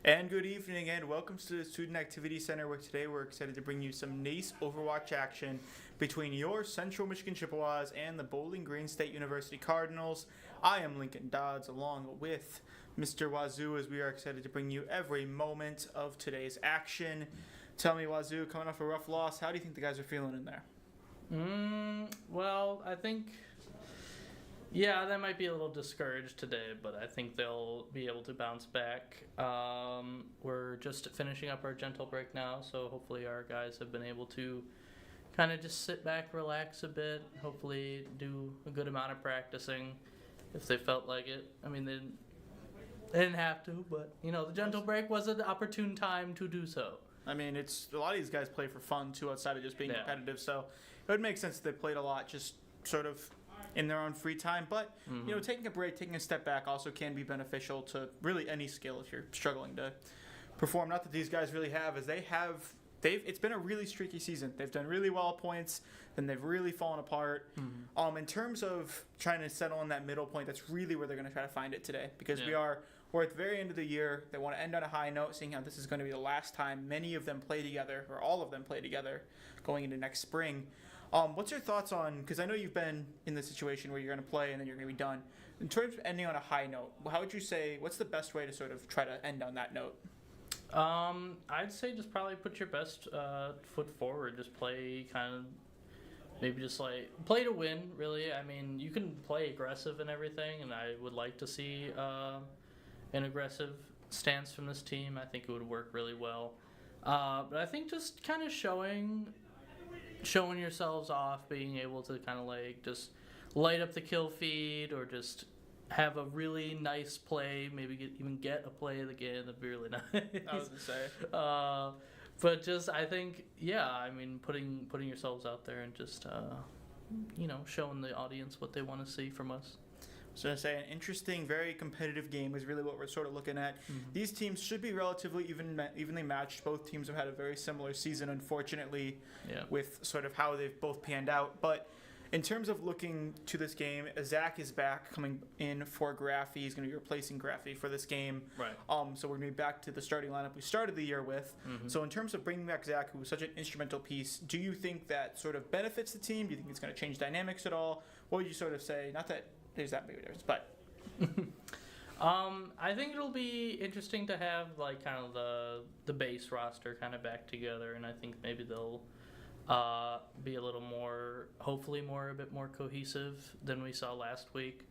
And good evening and welcome to the Student Activity Center, where today we're excited to bring you some nice Overwatch action between your Central Michigan Chippewas and the Bowling Green State University Cardinals. I am Lincoln Dodds along with Mr. Wazoo, as we are excited to bring you every moment of today's action. Tell me, Wazoo, coming off a rough loss, how do you think the guys are feeling in there? Well, I think, yeah, they might be a little discouraged today, but I think they'll be able to bounce back. We're just finishing up our gentle break now, so hopefully our guys have been able to kind of just sit back, relax a bit, hopefully do a good amount of practicing if they felt like it. I mean, they didn't have to, but, the gentle break was an opportune time to do so. I mean, it's a lot of these guys play for fun, too, outside of just being competitive, so it would make sense that they played a lot just sort of in their own free time. But, taking a break, taking a step back also can be beneficial to really any skill if you're struggling to perform. Not that these guys really have, as it's been a really streaky season. They've done really well at points, then they've really fallen apart. In terms of trying to settle on that middle point, that's really where they're going to try to find it today, because we're at the very end of the year. They want to end on a high note, seeing how this is going to be the last time many of them play together, or all of them play together, going into next spring. What's your thoughts on, because I know you've been in this situation where you're going to play and then you're going to be done. In terms of ending on a high note, how would you say, what's the best way to sort of try to end on that note? I'd say just probably put your best foot forward. Just play maybe just play to win, really. I mean, you can play aggressive and everything, and I would like to see an aggressive stance from this team. I think it would work really well. But I think just kind of showing yourselves off, being able to kind of just light up the kill feed, or just have a really nice play, maybe even get a play of the game. That'd be really nice. I was going to say. But just, I think, putting yourselves out there and just, showing the audience what they want to see from us. So I say an interesting, very competitive game is really what we're sort of looking at. These teams should be relatively evenly matched. Both teams have had a very similar season, unfortunately, with sort of how they've both panned out. But in terms of looking to this game, Zack is back, coming in for Graphy. He's going to be replacing Graphy for this game. Right. So we're going to be back to the starting lineup we started the year with. So in terms of bringing back Zack, who was such an instrumental piece, do you think that sort of benefits the team? Do you think it's going to change dynamics at all? What would you sort of say? Not that there's that big a difference, but I think it'll be interesting to have kind of the base roster kind of back together, and I think maybe they'll be a little more, hopefully a bit more cohesive than we saw last week.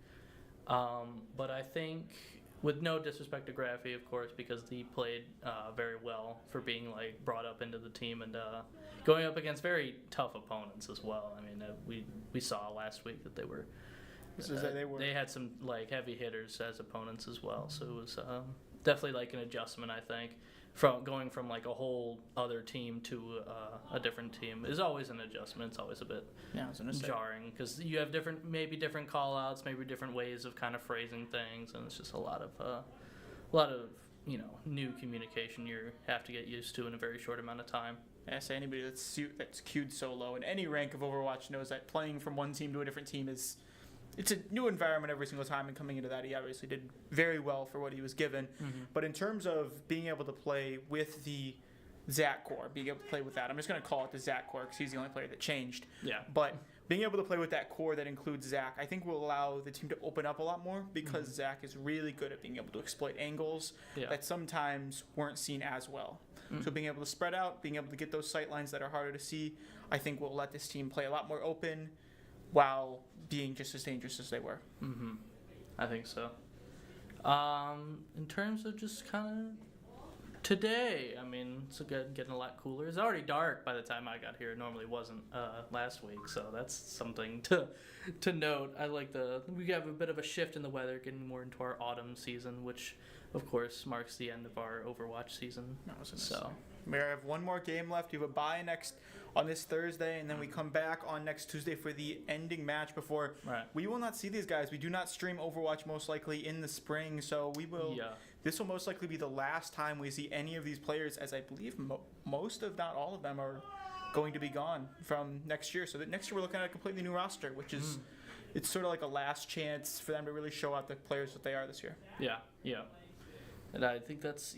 But I think, with no disrespect to Graphy, of course, because he played very well for being brought up into the team and going up against very tough opponents as well. I mean, we saw last week that they were. They had some heavy hitters as opponents as well, so it was definitely an adjustment. I think from going from a whole other team to a different team is always an adjustment. It's always a bit jarring, because you have different call outs, maybe different ways of kind of phrasing things, and it's just a lot of new communication you have to get used to in a very short amount of time. I say anybody that's queued so low in any rank of Overwatch knows that playing from one team to a different team it's a new environment every single time, and coming into that, he obviously did very well for what he was given. But in terms of being able to play with the Zack core, being able to play with that, I'm just going to call it the Zack core because he's the only player that changed. Yeah. But being able to play with that core that includes Zack, I think will allow the team to open up a lot more, because Zack is really good at being able to exploit angles that sometimes weren't seen as well. So being able to spread out, being able to get those sight lines that are harder to see, I think will let this team play a lot more open while being just as dangerous as they were. I think so. In terms of just kind of today, I mean, it's getting a lot cooler. It's already dark by the time I got here. It normally wasn't last week, so that's something to note. We have a bit of a shift in the weather, getting more into our autumn season, which of course marks the end of our Overwatch season. We have one more game left. You have a bye on this Thursday, and then we come back on next Tuesday for the ending match before we will not see these guys. We do not stream Overwatch most likely in the spring, so we will. This will most likely be the last time we see any of these players, as I believe most, if not all of them, are going to be gone from next year. So that next year we're looking at a completely new roster, which is it's sort of like a last chance for them to really show out the players that they are this year. Yeah. And I think that's,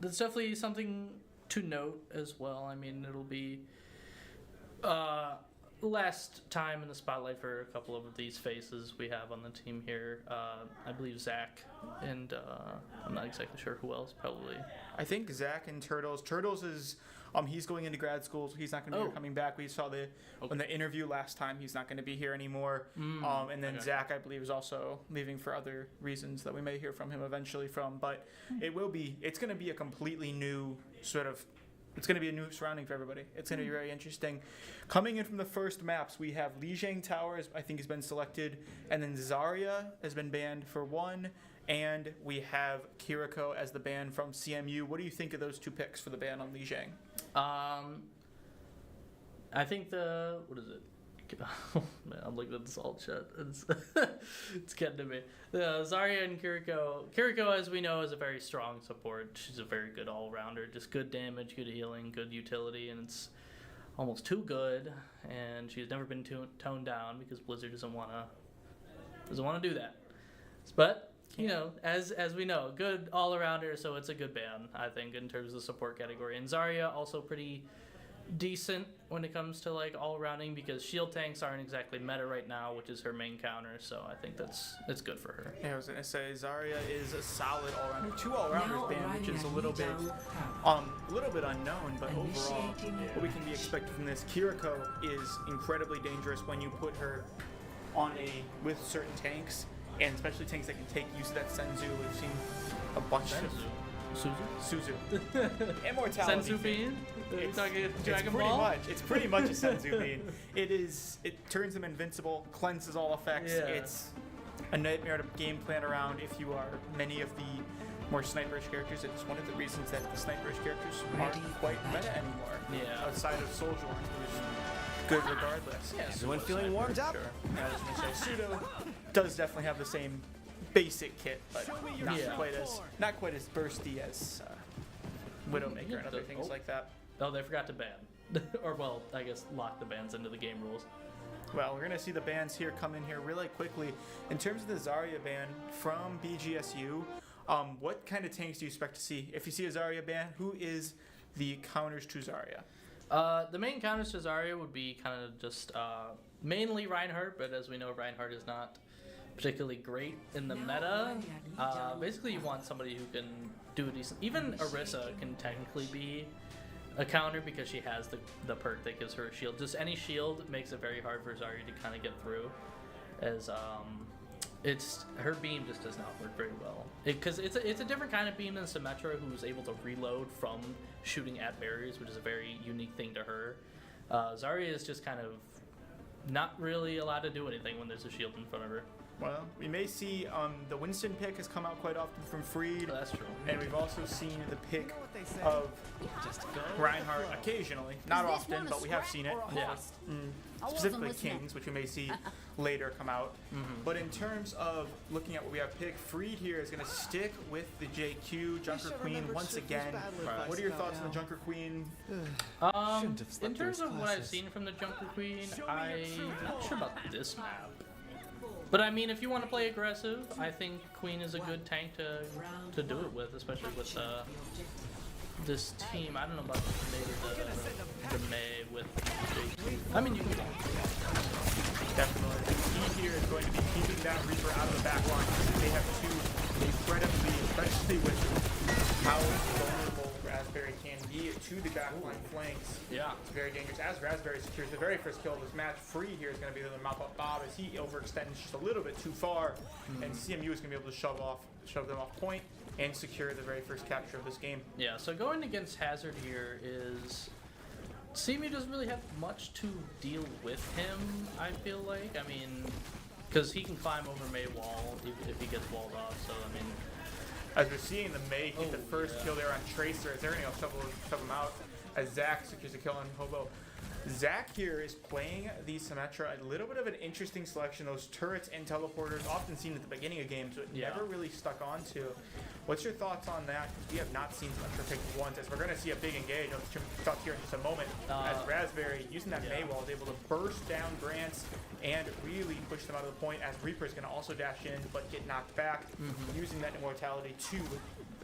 that's definitely something to note as well. I mean, it'll be last time in the spotlight for a couple of these faces we have on the team here. I believe Zack, and I'm not exactly sure who else. Probably. I think Zack and Turtles. Turtles is he's going into grad school, so he's not going to be coming back. We saw in the interview last time he's not going to be here anymore. And then Zack, I believe, is also leaving for other reasons that we may hear from him eventually from. But it's going to be a completely new it's going to be a new surrounding for everybody. It's going to be very interesting. Coming in from the first maps, we have Lijiang Tower, I think, has been selected, and then Zarya has been banned for one, and we have Kiriko as the ban from CMU. What do you think of those two picks for the ban on Lijiang? I think what is it? Man, I'm looking at this alt chat. It's getting to me. Zarya and Kiriko. Kiriko, as we know, is a very strong support. She's a very good all-rounder. Just good damage, good healing, good utility, and it's almost too good. And she's never been toned down because Blizzard doesn't want to do that. But as we know, good all-arounder, so it's a good ban, I think, in terms of the support category. And Zarya also pretty decent when it comes to like all-rounding because shield tanks aren't exactly meta right now, which is her main counter, so I think it's good for her. Yeah, I was gonna say Zarya is a solid all-rounder. 2 all-rounders banned, which is a little bit unknown, but overall what we can be expected from this, Kiriko is incredibly dangerous when you put her with certain tanks, and especially tanks that can take use of that Senzu. We've seen a bunch of Suzu. Immortality. Senzu bean? Are you talking Dragon pretty Ball? It's pretty much a Senzu bean. It turns them invincible, cleanses all effects. Yeah. It's a nightmare to game plan around if you are many of the more sniperish characters. It's one of the reasons that the sniperish characters aren't quite meta anymore. Yeah. Outside of Soldier, who's good regardless. Yeah. Is anyone feeling warmed up? Sure. I was gonna say Pseudo does definitely have the same basic kit, but not quite as bursty as Widowmaker and other things like that. Oh, they forgot to ban. Or, well, I guess lock the bans into the game rules. Well, we're going to see the bans here come in here really quickly. In terms of the Zarya ban from BGSU, what kind of tanks do you expect to see? If you see a Zarya ban, who is the counters to Zarya? The main counters to Zarya would be kind of just mainly Reinhardt, but as we know, Reinhardt is not particularly great in the meta. Basically, you want somebody who can do a decent... Even Orisa can technically be a counter because she has the perk that gives her a shield. Just any shield makes it very hard for Zarya to kind of get through, as her beam just does not work very well. Because it's a different kind of beam than Symmetra, who's able to reload from shooting at barriers, which is a very unique thing to her. Zarya is just kind of not really allowed to do anything when there's a shield in front of her. Well, we may see the Winston pick has come out quite often from Freed. Oh, that's true. And we've also seen the pick of Reinhardt occasionally. Not often, but we have seen it. Yeah. Specifically Kings, which we may see later come out. But in terms of looking at what we have picked, Freed here is going to stick with the JQ Junker Queen once again. What are your thoughts on the Junker Queen? In terms of what I've seen from the Junker Queen, I'm not sure about this map. But I mean, if you want to play aggressive, I think Queen is a good tank to do it with, especially with this team. I don't know about maybe the May with JQ. I mean, you can go. Definitely. The key here is going to be keeping that Reaper out of the back line. They have two incredibly, especially with how vulnerable Raspberry can be to the backline flanks. Yeah. It's very dangerous. As Raspberry secures the very first kill of this match, Free here is going to be the mop up Bob as he overextends just a little bit too far, and CMU is going to be able to shove them off point and secure the very first capture of this game. Yeah, so going against Hazard here is... CMU doesn't really have much to deal with him, I feel like. I mean, because he can climb over May wall if he gets walled off, so I mean... As we're seeing the May get the first kill there on Tracer, as they're going to shove him out as Zack secures a kill on Hobo. Zack here is playing the Symmetra, a little bit of an interesting selection. Those turrets and teleporters, often seen at the beginning of games, but never really stuck onto. What's your thoughts on that? We have not seen Symmetra picked once, as we're going to see a big engage. I'll talk here in just a moment. As Raspberry, using that May wall, is able to burst down Grants and really push them out of the point, as Reaper is going to also dash in, but get knocked back, using that immortality to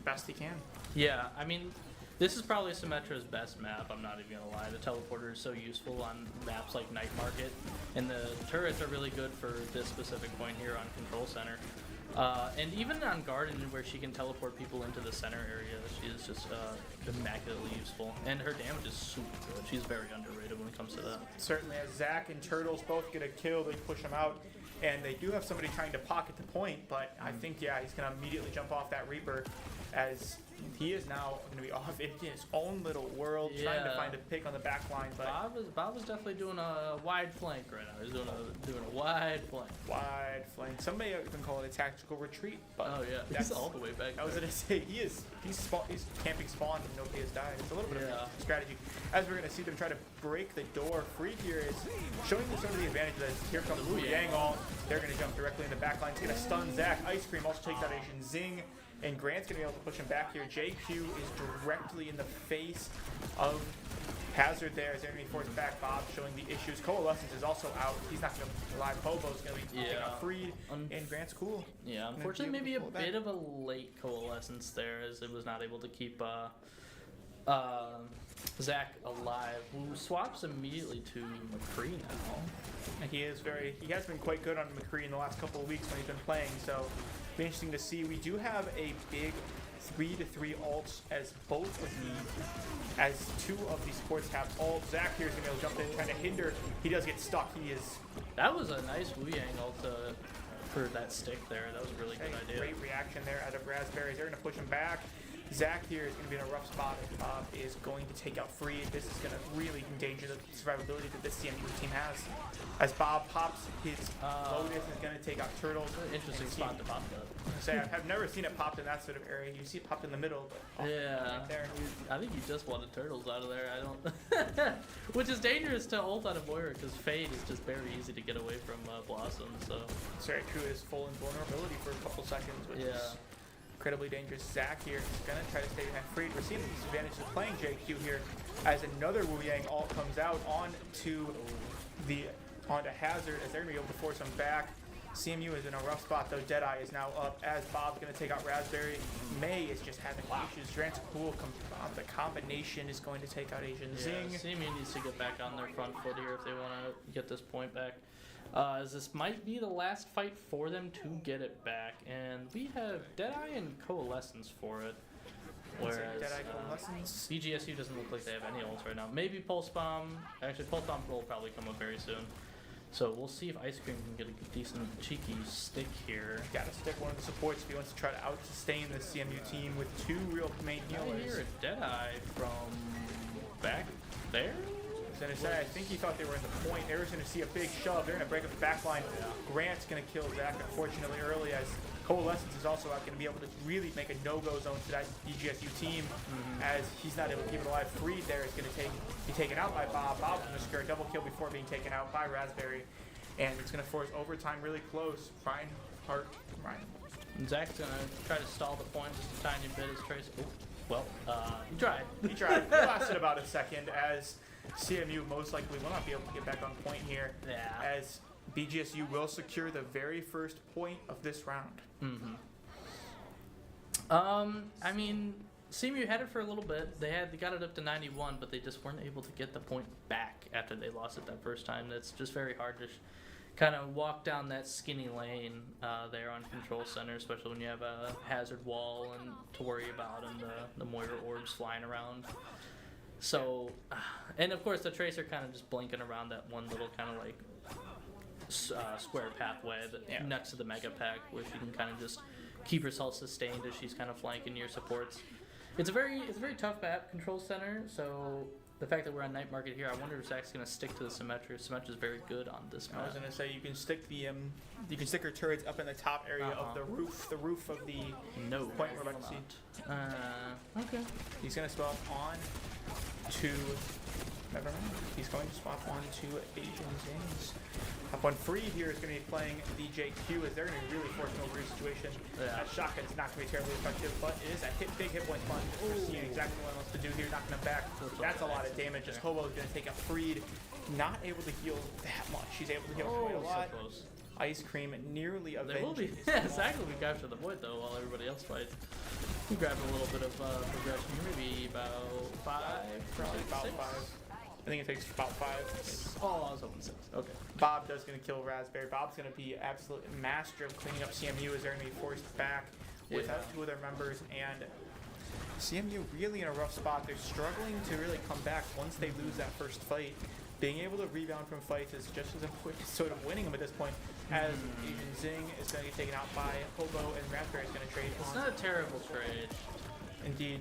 the best he can. Yeah, I mean, this is probably Symmetra's best map, I'm not even gonna lie. The teleporter is so useful on maps like Night Market, and the turrets are really good for this specific point here on Control Center. And even on Garden, where she can teleport people into the center area, she is just immaculately useful. And her damage is super good. She's very underrated when it comes to that. Certainly, as Zack and Turtles both get a kill, they push him out. And they do have somebody trying to pocket the point, but I think, yeah, he's going to immediately jump off that Reaper, as he is now going to be off in his own little world, trying to find a pick on the back line. But Bob was definitely doing a wide flank right now. He's doing a wide flank. Wide flank. Somebody even call it a tactical retreat. But oh yeah, he's all the way back. I was going to say he's camping spawn and nobody has died. It's a little bit of a strategy. As we're going to see them try to break the door free here, is showing them some of the advantage that here comes Wu Yang all. They're going to jump directly in the back line. It's going to stun Zack. Ice Cream also takes out AznZing. And Grant's going to be able to push him back here. JQ is directly in the face of Hazard there as they're going to be forced back. Bob showing the issues. Coalescence is also out. He's not going to live. Hobo's going to be taken out freed. And Grant's cool. Yeah, unfortunately, maybe a bit of a late Coalescence there, as it was not able to keep Zack alive, who swaps immediately to McCree now. And he has been quite good on McCree in the last couple of weeks when he's been playing, so be interesting to see. We do have a big 3-3 ults as two of these supports have ults. Zack here is going to be able to jump in, trying to hinder. He does get stuck. That was a nice Wu Yang ult for that stick there. That was a really good idea. Great reaction there out of Raspberries. They're going to push him back. Zack here is going to be in a rough spot as Bob is going to take out Free. This is going to really endanger the survivability that this CMU team has. As Bob pops his Lotus, is going to take out Turtles. Interesting spot to pop that. I've never seen it popped in that sort of area. You see it popped in the middle, but right there. I think you just wanted Turtles out of there. I don't, which is dangerous to ult out of Moira, because Fade is just very easy to get away from Blossom. So it's very true. It is full invulnerability for a couple seconds, which is incredibly dangerous. Zack here is going to try to stay behind Freed. We're seeing the disadvantage of playing JQ here as another Wu Yang ult comes out onto Hazard, as they're going to be able to force him back. CMU is in a rough spot though. Deadeye is now up as Bob's going to take out Raspberry. May is just having issues. Drant's cool. The combination is going to take out AznZing. CMU needs to get back on their front foot here if they want to get this point back. As this might be the last fight for them to get it back, and we have Deadeye and Coalescence for it. Whereas BGSU doesn't look like they have any ults right now. Maybe Pulse Bomb. Actually, Pulse Bomb will probably come up very soon. So we'll see if Ice Cream can get a decent cheeky stick here. Got to stick one of the supports if he wants to try to out-sustain the CMU team with two real main healers. I hear a Deadeye from back there. I think he thought they were in the point. They were going to see a big shove. They're going to break up the back line. Grant's going to kill Zack, unfortunately, early, as Coalescence is also out, going to be able to really make a no-go zone to that BGSU team, as he's not able to keep it alive. Freed there is going to be taken out by Bob. Bob's going to secure a double kill before being taken out by Raspberry, and it's going to force overtime really close. Ryan. Zack's going to try to stall the point just a tiny bit as Trace. He tried. He tried. It lasted about a second, as CMU most likely will not be able to get back on point here, as BGSU will secure the very first point of this round. I mean, CMU had it for a little bit. They got it up to 91, but they just weren't able to get the point back after they lost it that first time. That's just very hard to kind of walk down that skinny lane there on Control Center, especially when you have a Hazard wall and to worry about, and the Moira orbs flying around. So, and of course the Tracer kind of just blinking around that one little kind of like square pathway next to the Mega Pack, where she can kind of just keep herself sustained as she's kind of flanking your supports. It's a very tough map, Control Center. So the fact that we're on Night Market here, I wonder if Zack's gonna stick to the Symmetra. Symmetra is very good on this map. I was gonna say you can stick her turrets up in the top area of the roof of the point we're about to see. Okay. He's gonna swap on to. Never mind. He's going to swap on to AznZing. Up on Free here is going to be playing the JQ, as they're going to be really forcing over your situation. Shotgun's not going to be terribly effective, but it is a big hit point plunge. We're seeing exactly what he wants to do here, knocking him back. That's a lot of damage, as Hobo is going to take a Freed. Not able to heal that much. She's able to heal quite a lot. So close. Ice Cream nearly avenged. Zack will be captured the point though, while everybody else fights. You grab a little bit of progression here, maybe about 5, probably About 6. 5. I think it takes about 5. Oh, I was hoping 6. Okay. Bob does going to kill Raspberry. Bob's going to be absolute master of cleaning up CMU as they're going to be forced back without 2 of their members. And CMU really in a rough spot. They're struggling to really come back once they lose that first fight. Being able to rebound from fights is just as important as sort of winning them at this point, as AznZing is going to get taken out by Hobo and Raspberry is going to trade. It's not a terrible trade. Indeed.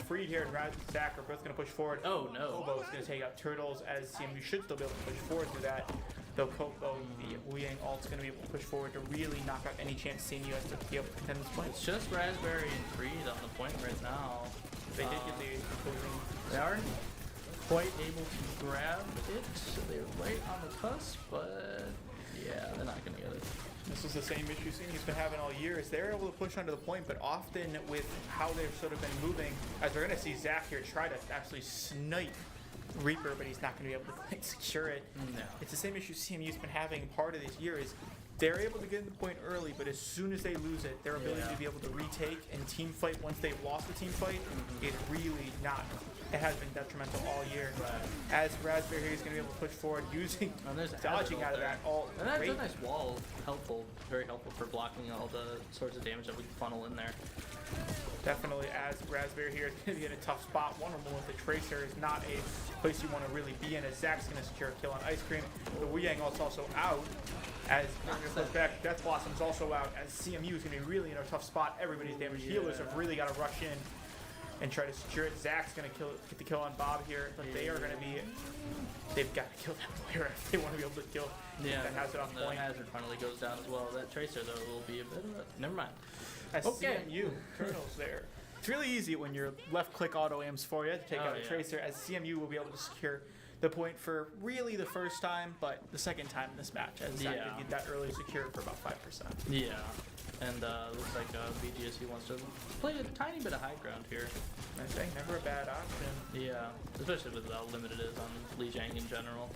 Freed here and Zack are both going to push forward. Oh, no. Hobo is going to take out Turtles, as CMU should still be able to push forward through that. Though Hobo, the Wuyang ult's going to be able to push forward to really knock out any chance CMU has to be able to contend this point. It's just Raspberry and Freed on the point right now. They did get the opposing. They aren't quite able to grab it, so they're right on the cusp, but yeah, they're not going to get it. This is the same issue CMU's been having all year, is they're able to push onto the point, but often with how they've sort of been moving, as we're going to see Zack here try to actually snipe Reaper, but he's not going to be able to quite secure it. No. It's the same issue CMU's been having part of this year, is they're able to get in the point early, but as soon as they lose it, their ability to be able to retake and team fight once they've lost the team fight is really not. It has been detrimental all year. As Raspberry is going to be able to push forward using dodging out of that all. And that's a nice wall, helpful, very helpful for blocking all the sorts of damage that we can funnel in there. Definitely, as Raspberry here is going to be in a tough spot. One or more with the Tracer is not a place you want to really be in, as Zack's going to secure a kill on Ice Cream. The Wuyang ult's also out, as back. Death Blossom's also out, as CMU is going to be really in a tough spot. Everybody's damaged. Healers have really got to rush in and try to secure it. Zack's going to get the kill on Bob here, but they are going to be, they've got to kill that player if they want to be able to kill that hazard off point. The hazard finally goes down as well. That Tracer, though, will be a bit of a, never mind. As CMU, Turtles there. It's really easy when your left-click auto-aims for you to take out a Tracer, as CMU will be able to secure the point for really the first time, but the second time in this match, as Zack did get that early secured for about 5%. Yeah. And looks like BGSU wants to play a tiny bit of high ground here. I think never a bad option. Yeah, especially with how limited it is on Li Jiang in general.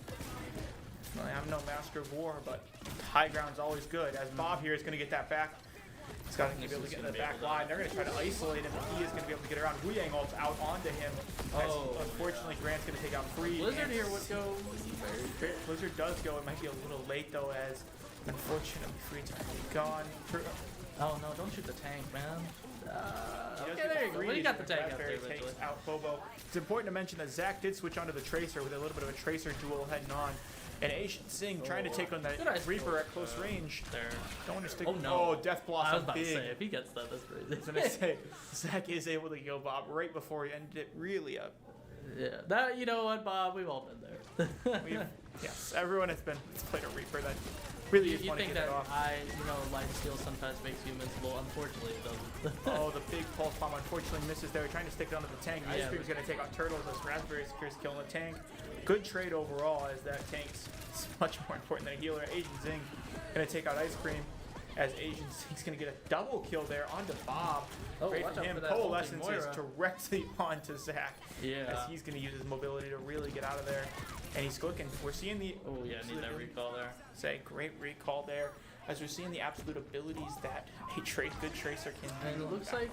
I'm no master of war, but high ground's always good. As Bob here is going to get that back. He's got to be able to get in the back line. They're going to try to isolate him, but he is going to be able to get around. Wuyang ult's out onto him. Unfortunately, Grant's going to take out Free. Blizzard here would go. Blizzard does go. It might be a little late, though, as unfortunately Free's gone. Oh no, don't shoot the tank, man. Okay, there you go. We got the tank out there eventually. Takes out Bobo. It's important to mention that Zack did switch onto the Tracer with a little bit of a Tracer duel heading on. And AznZing trying to take on that Reaper at close range. There. Don't want to stick. Oh no. Oh, Death Blossom. I was about big. to say, if he gets that, that's crazy. I was going to say, Zack is able to kill Bob right before he ended it really up. Yeah, that, you know what, Bob, we've all been there. Yes, everyone has played a Reaper that really is you want to think get that it off. light steel sometimes makes you invincible. Unfortunately, it doesn't. Oh, the big pulse bomb unfortunately misses there. Trying to stick it onto the tank. Ice Cream's going to take out Turtles as Raspberry secures kill on the tank. Good trade overall, as that tank's much more important than a healer. AznZing going to take out Ice Cream, as AznZing's going to get a double kill there onto Bob. Great for him. Coalescence is directly onto Zack. Yeah. As he's going to use his mobility to really get out of there. And he's clicking. We're seeing the... Oh, yeah, need that recall there. Great recall there. As we're seeing the absolute abilities that a good Tracer can do. And it looks like...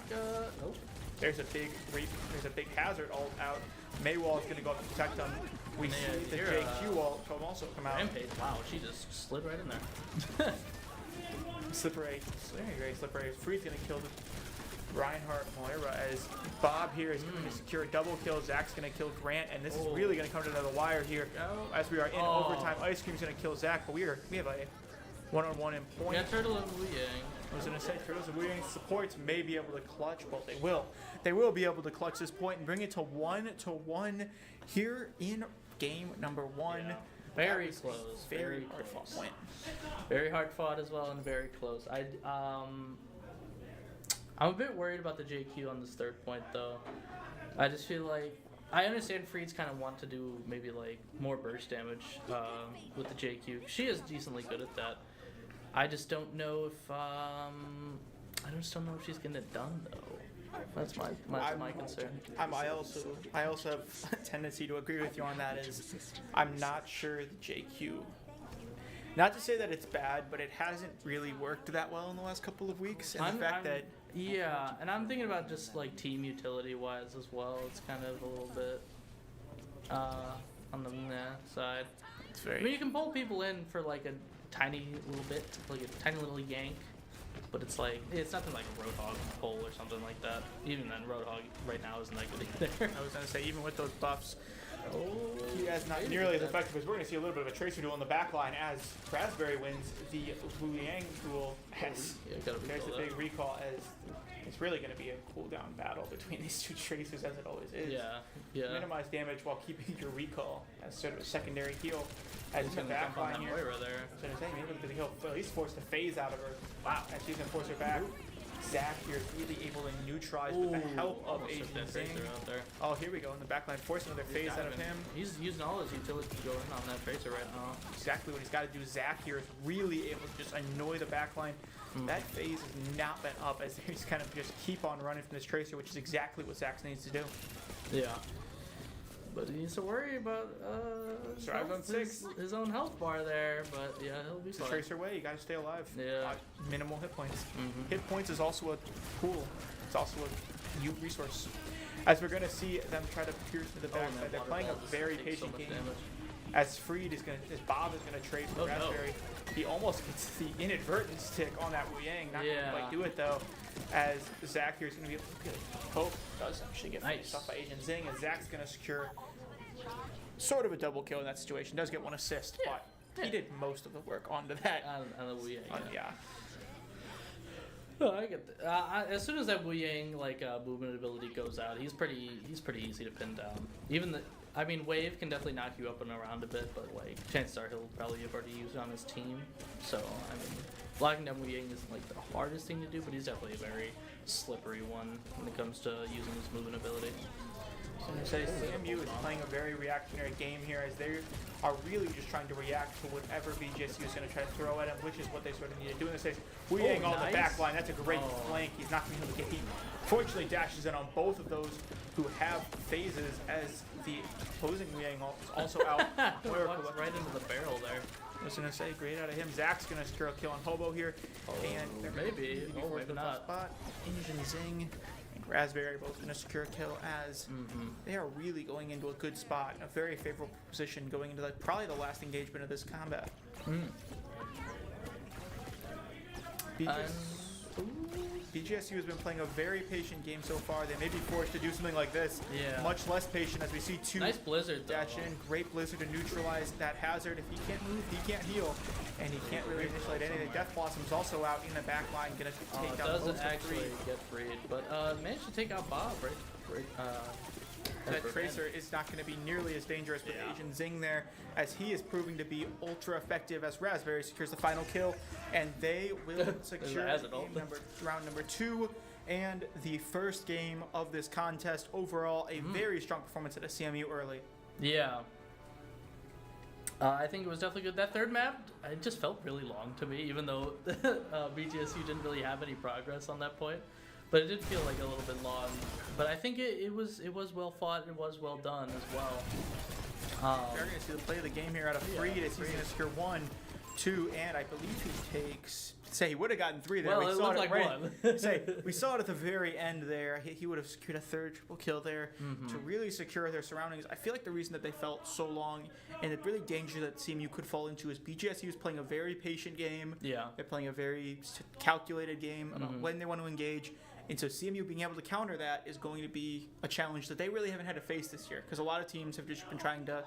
nope. There's a big hazard ult out. Maywall is going to go up to protect him. We see the JQ ult also come out. Rampage, wow, she just slid right in there. Slippery. Free's going to kill the Reinhardt Moira, as Bob here is going to secure a double kill. Zack's going to kill Grant, and this is really going to come to the wire here. As we are in overtime, Ice Cream's going to kill Zack, but we have a one-on-one in point. Yeah, Turtle and Liang. I was going to say, Turtles and Liang supports may be able to clutch. Well, they will. They will be able to clutch this point and bring it to 1-1 here in game number 1. Yeah. Very close. Very hard fought win. Very hard fought as well, and very close. I'm a bit worried about the JQ on this third point, though. I just feel like I understand Freed's kind of want to do maybe like more burst damage with the JQ. She is decently good at that. I just don't know if she's getting it done though. That's my concern. I also have a tendency to agree with you on that. Is I'm not sure the JQ. Not to say that it's bad, but it hasn't really worked that well in the last couple of weeks. And the fact that Yeah, and I'm thinking about just like team utility wise as well. It's kind of a little bit on the side. It's very. I mean, you can pull people in for like a tiny little bit, like a tiny little yank, but it's like it's nothing like a Roadhog pull or something like that. Even then, Roadhog right now isn't that good either. I was gonna say even with those buffs, Oh, he is not nearly as effective as we're gonna see a little bit of a Tracer duel in the back line as Raspberry wins the Wu Yang duel. As Yeah, gotta there's recall a that. big recall as it's really gonna be a cooldown battle between these two Tracers as it always is. Yeah. Minimize damage while keeping your recall as sort of a secondary heal. As He's in the gonna back jump on line that here. Moira there. I was gonna say maybe he'll at least force the phase out of her. Wow, and she's gonna force her back. Zack here is really able to neutralize with the help of Almost took that AznZing. Tracer out there. Oh, here we go in the backline, force another phase out of him. He's using all his utility to go in on that Tracer right now. Exactly what he's got to do. Zack here is really able to just annoy the backline. That phase has not been up as he's kind of just keep on running from this Tracer, which is exactly what Zack needs to do. Yeah. But he needs to worry about Survive on 6. his own health bar there, but yeah, he'll be It's the fine. Tracer way, you got to stay alive. Yeah. Minimal hit points. Mhm. Hit points is also a pool. It's also a new resource. As we're going to see them try to pierce to the Oh, and backside, that they're water playing a ball just very takes so patient much game. damage. As Freed is going to, as Bob is going to trade for Oh, no. Raspberry. He almost gets the inadvertent stick on that Wu Yang. Not going to Yeah. quite do it though. As Zack here is going to be able to get Pope does actually get Nice. finished off by AznZing, and Zack's going to secure sort of a double kill in that situation. Does get one assist, but he did most of the work onto that. On the Wu Yang, Yeah. Oh, I get that. As soon as that Wu Yang movement ability goes out, he's pretty easy to pin down. Wave can definitely knock you up and around a bit, but like chances are he'll probably have already used it on his team. So blocking down Wu Yang isn't like the hardest thing to do, but he's definitely a very slippery one when it comes to using his movement ability. So I'm going to say CMU is playing a very reactionary game here as they are really just trying to react to whatever BGSU is going to try to throw at him, which is what they sort of need to do in this case. Wu Yang on the nice. back line, that's a great flank. He's not going to be able to get. He fortunately dashes in on both of those who have phases as the opposing Wu Yang is also out. Walks right into the barrel there. I was going to say, great out of him. Zack's going to secure a kill on Hobo here. And they're gonna maybe. be Oh, forced maybe to the not. spot. AznZing and Raspberry both going to secure a kill as they are really going into a good spot, a very favorable position going into probably the last engagement of this combat. BGSU has been playing a very patient game so far. They may be forced to do something like this. Yeah. Much less patient as we see two Nice blizzard though. dash in. Great blizzard to neutralize that hazard. If he can't move, he can't heal. And he can't really initiate anything. Death Blossom's also out in the back line, going to take down Doesn't most of actually three. get freed, but managed to take out Bob right. That Tracer is not going to be nearly as dangerous with AznZing there, as he is proving to be ultra effective as Raspberry secures the final kill, and they will secure round number 2 and the first game of this contest. Overall, a very strong performance at a CMU early. Yeah. I think it was definitely good. That third map, it just felt really long to me, even though BGSU didn't really have any progress on that point. But it did feel like a little bit long. But I think it was well fought. It was well done as well. We're going to see the play of the game here out of Freed as he's going to secure 1, 2, and I believe he takes. Say he would have gotten 3 there. Well, it looked like one. Say we saw it at the very end there. He would have secured a third triple kill there to really secure their surroundings. I feel like the reason that they felt so long and the really danger that CMU could fall into is BGSU is playing a very patient game. Yeah. They're playing a very calculated game about when they want to engage. And so CMU being able to counter that is going to be a challenge that they really haven't had to face this year, because a lot of teams have just been trying to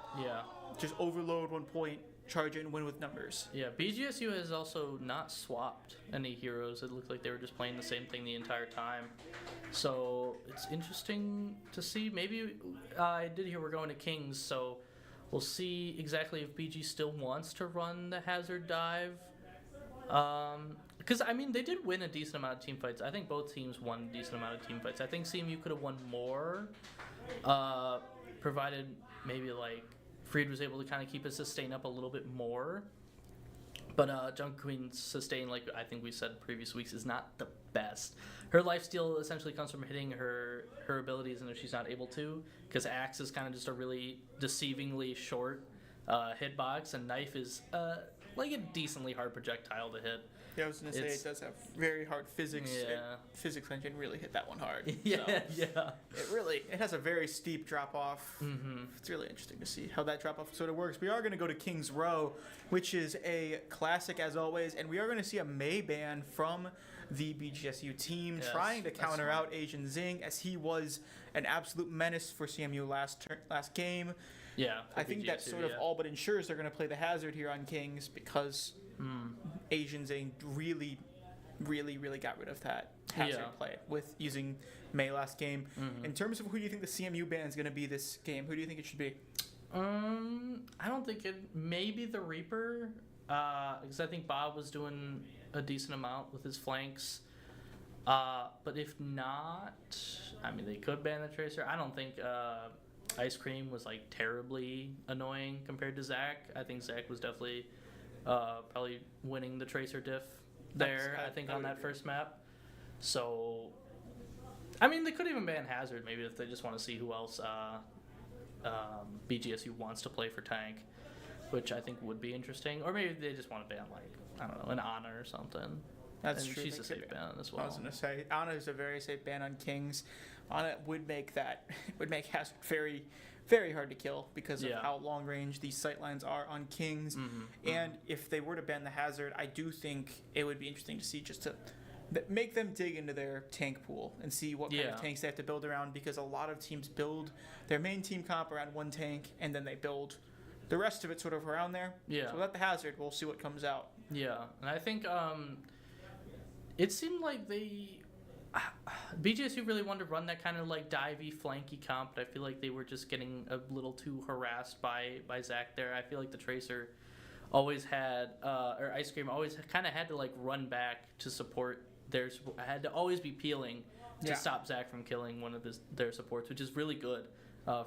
just overload 1 point, charge it, and win with numbers. Yeah, BGSU has also not swapped any heroes. It looked like they were just playing the same thing the entire time. So it's interesting to see. Maybe I did hear we're going to Kings, so we'll see exactly if BG still wants to run the hazard dive. Because, they did win a decent amount of team fights. I think both teams won a decent amount of team fights. I think CMU could have won more, provided maybe, Freed was able to kind of keep his sustain up a little bit more. But Junk Queen's sustain, like I think we said previous weeks, is not the best. Her lifesteal essentially comes from hitting her abilities, and if she's not able to, because Axe is kind of just a really deceivingly short hitbox, and Knife is like a decently hard projectile to hit. Yeah, I was gonna say it does have very hard physics. Yeah. Physics engine really hit that one hard. Yeah, so yeah. It has a very steep drop off. Mm-hmm. It's really interesting to see how that drop off sort of works. We are gonna go to Kings Row, which is a classic as always, and we are gonna see a May ban from the BGSU team trying to counter out AznZing, as he was an absolute menace for CMU last game. Yeah, I think that sort of all but ensures they're going to play the hazard here on Kings, because AznZing really got rid of that hazard play with using May last game. In terms of who do you think the CMU ban is going to be this game, who do you think it should be? I don't think it. Maybe the Reaper, because I think Bob was doing a decent amount with his flanks. But if not, I mean, they could ban the Tracer. I don't think Ice Cream was like terribly annoying compared to Zack. I think Zack was definitely probably winning the Tracer diff there. I think on that first map. So, I mean, they could even ban Hazard maybe if they just want to see who else BGSU wants to play for tank, which I think would be interesting. Or maybe they just want to ban, like, I don't know, an Ana or something. That's and true. She's a safe ban as well. I was going to say, Ana is a very safe ban on Kings. Ana would make Hazard very, very hard to kill because of how long range these sightlines are on Kings. And if they were to ban the Hazard, I do think it would be interesting to see just to make them dig into their tank pool and see what kind of tanks they have to build around, because a lot of teams build their main team comp around one tank and then they build the rest of it sort of around there. So without the Hazard, we'll see what comes out. Yeah, and I think it seemed like BGSU really wanted to run that kind of like divey, flanky comp, but I feel like they were just getting a little too harassed by Zack there. I feel like the Tracer always had, or Ice Cream always kind of had to like run back to support theirs. Had to always be peeling to stop Zack from killing one of their supports, which is really good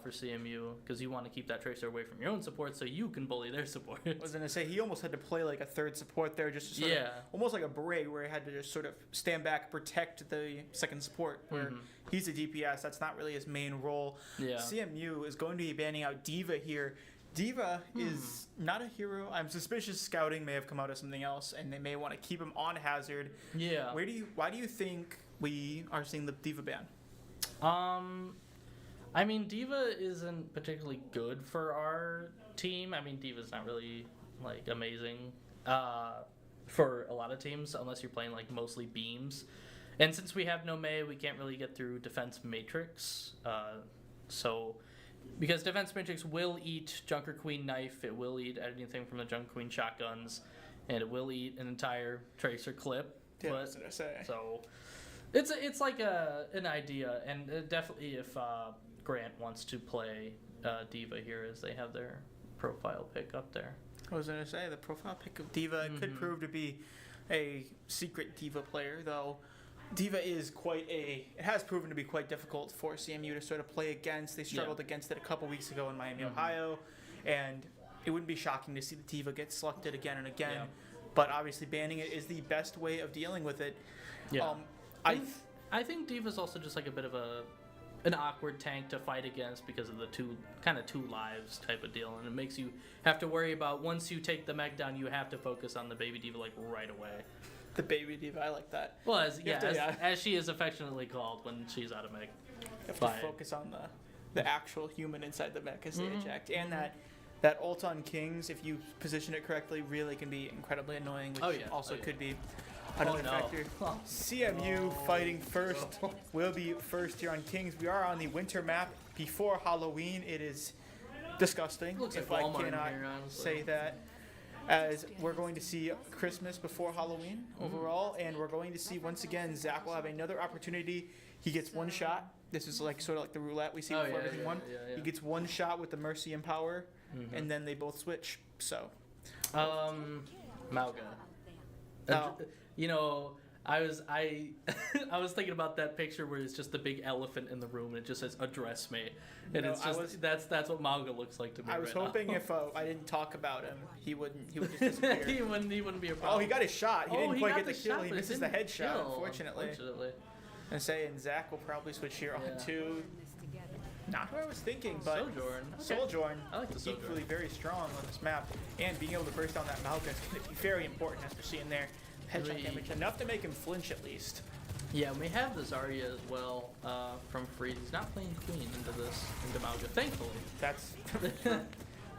for CMU, because you want to keep that Tracer away from your own support so you can bully their support. I was going to say, he almost had to play like a third support there, just to sort of, almost like a Bray, where he had to just sort of stand back, protect the second support, where he's a DPS. That's not really his main role. CMU is going to be banning out D.Va here. D.Va is not a hero. I'm suspicious Scouting may have come out as something else, and they may want to keep him on Hazard. Why do you think we are seeing the D.Va ban? I mean, D.Va isn't particularly good for our team. I mean, D.Va's not really, like, amazing for a lot of teams, unless you're playing, like, mostly beams. And since we have no May, we can't really get through Defense Matrix. Because Defense Matrix will eat Junker Queen Knife, it will eat anything from the Junker Queen shotguns, and it will eat an entire Tracer clip. Yeah, that's what I say. So, it's like an idea, and definitely if Grant wants to play D.Va here, as they have their profile pick up there. I was going to say, the profile pick of D.Va could prove to be a secret D.Va player, though. D.Va is it has proven to be quite difficult for CMU to sort of play against. They struggled against it a couple weeks ago in Miami, Ohio, and it wouldn't be shocking to see the D.Va get selected again and again. But obviously banning it is the best way of dealing with it. I think D.Va's also just like a bit of an awkward tank to fight against because of the two lives type of deal, and it makes you have to worry about, once you take the mech down, you have to focus on the baby D.Va like right away. The baby D.Va, I like that. Well, as she is affectionately called when she's out of mech. You have to focus on the actual human inside the mech as they eject, and that ult on Kings, if you position it correctly, really can be incredibly annoying, which could be another factor. CMU fighting first will be first here on Kings. We are on the winter map before Halloween. It is disgusting, if I cannot say that, as we're going to see Christmas before Halloween overall, and we're going to see, once again, Zack will have another opportunity. He gets one shot. This is like sort of like the roulette we see before everything won. He gets one shot with the Mercy and Power, and then they both switch. So, Mauga. You know, I was thinking about that picture where it's just the big elephant in the room and it just says "address me," and it's just that's what Mauga looks like to me. I was hoping if I didn't talk about him, he would just disappear. he wouldn't be a problem. Oh, he got his shot. He didn't quite get the kill. He misses the headshot, unfortunately. And Zack will probably switch here on to Not what I was thinking, but Sojourn. Okay. Sojourn, I like the Sojourn. equally very strong on this map, and being able to burst down that Malga is going to be very important, as we're seeing there. Headshot damage, enough to make him flinch at least. Yeah, we have the Zarya as well from Freed. He's not playing Queen into Malga, thankfully. That's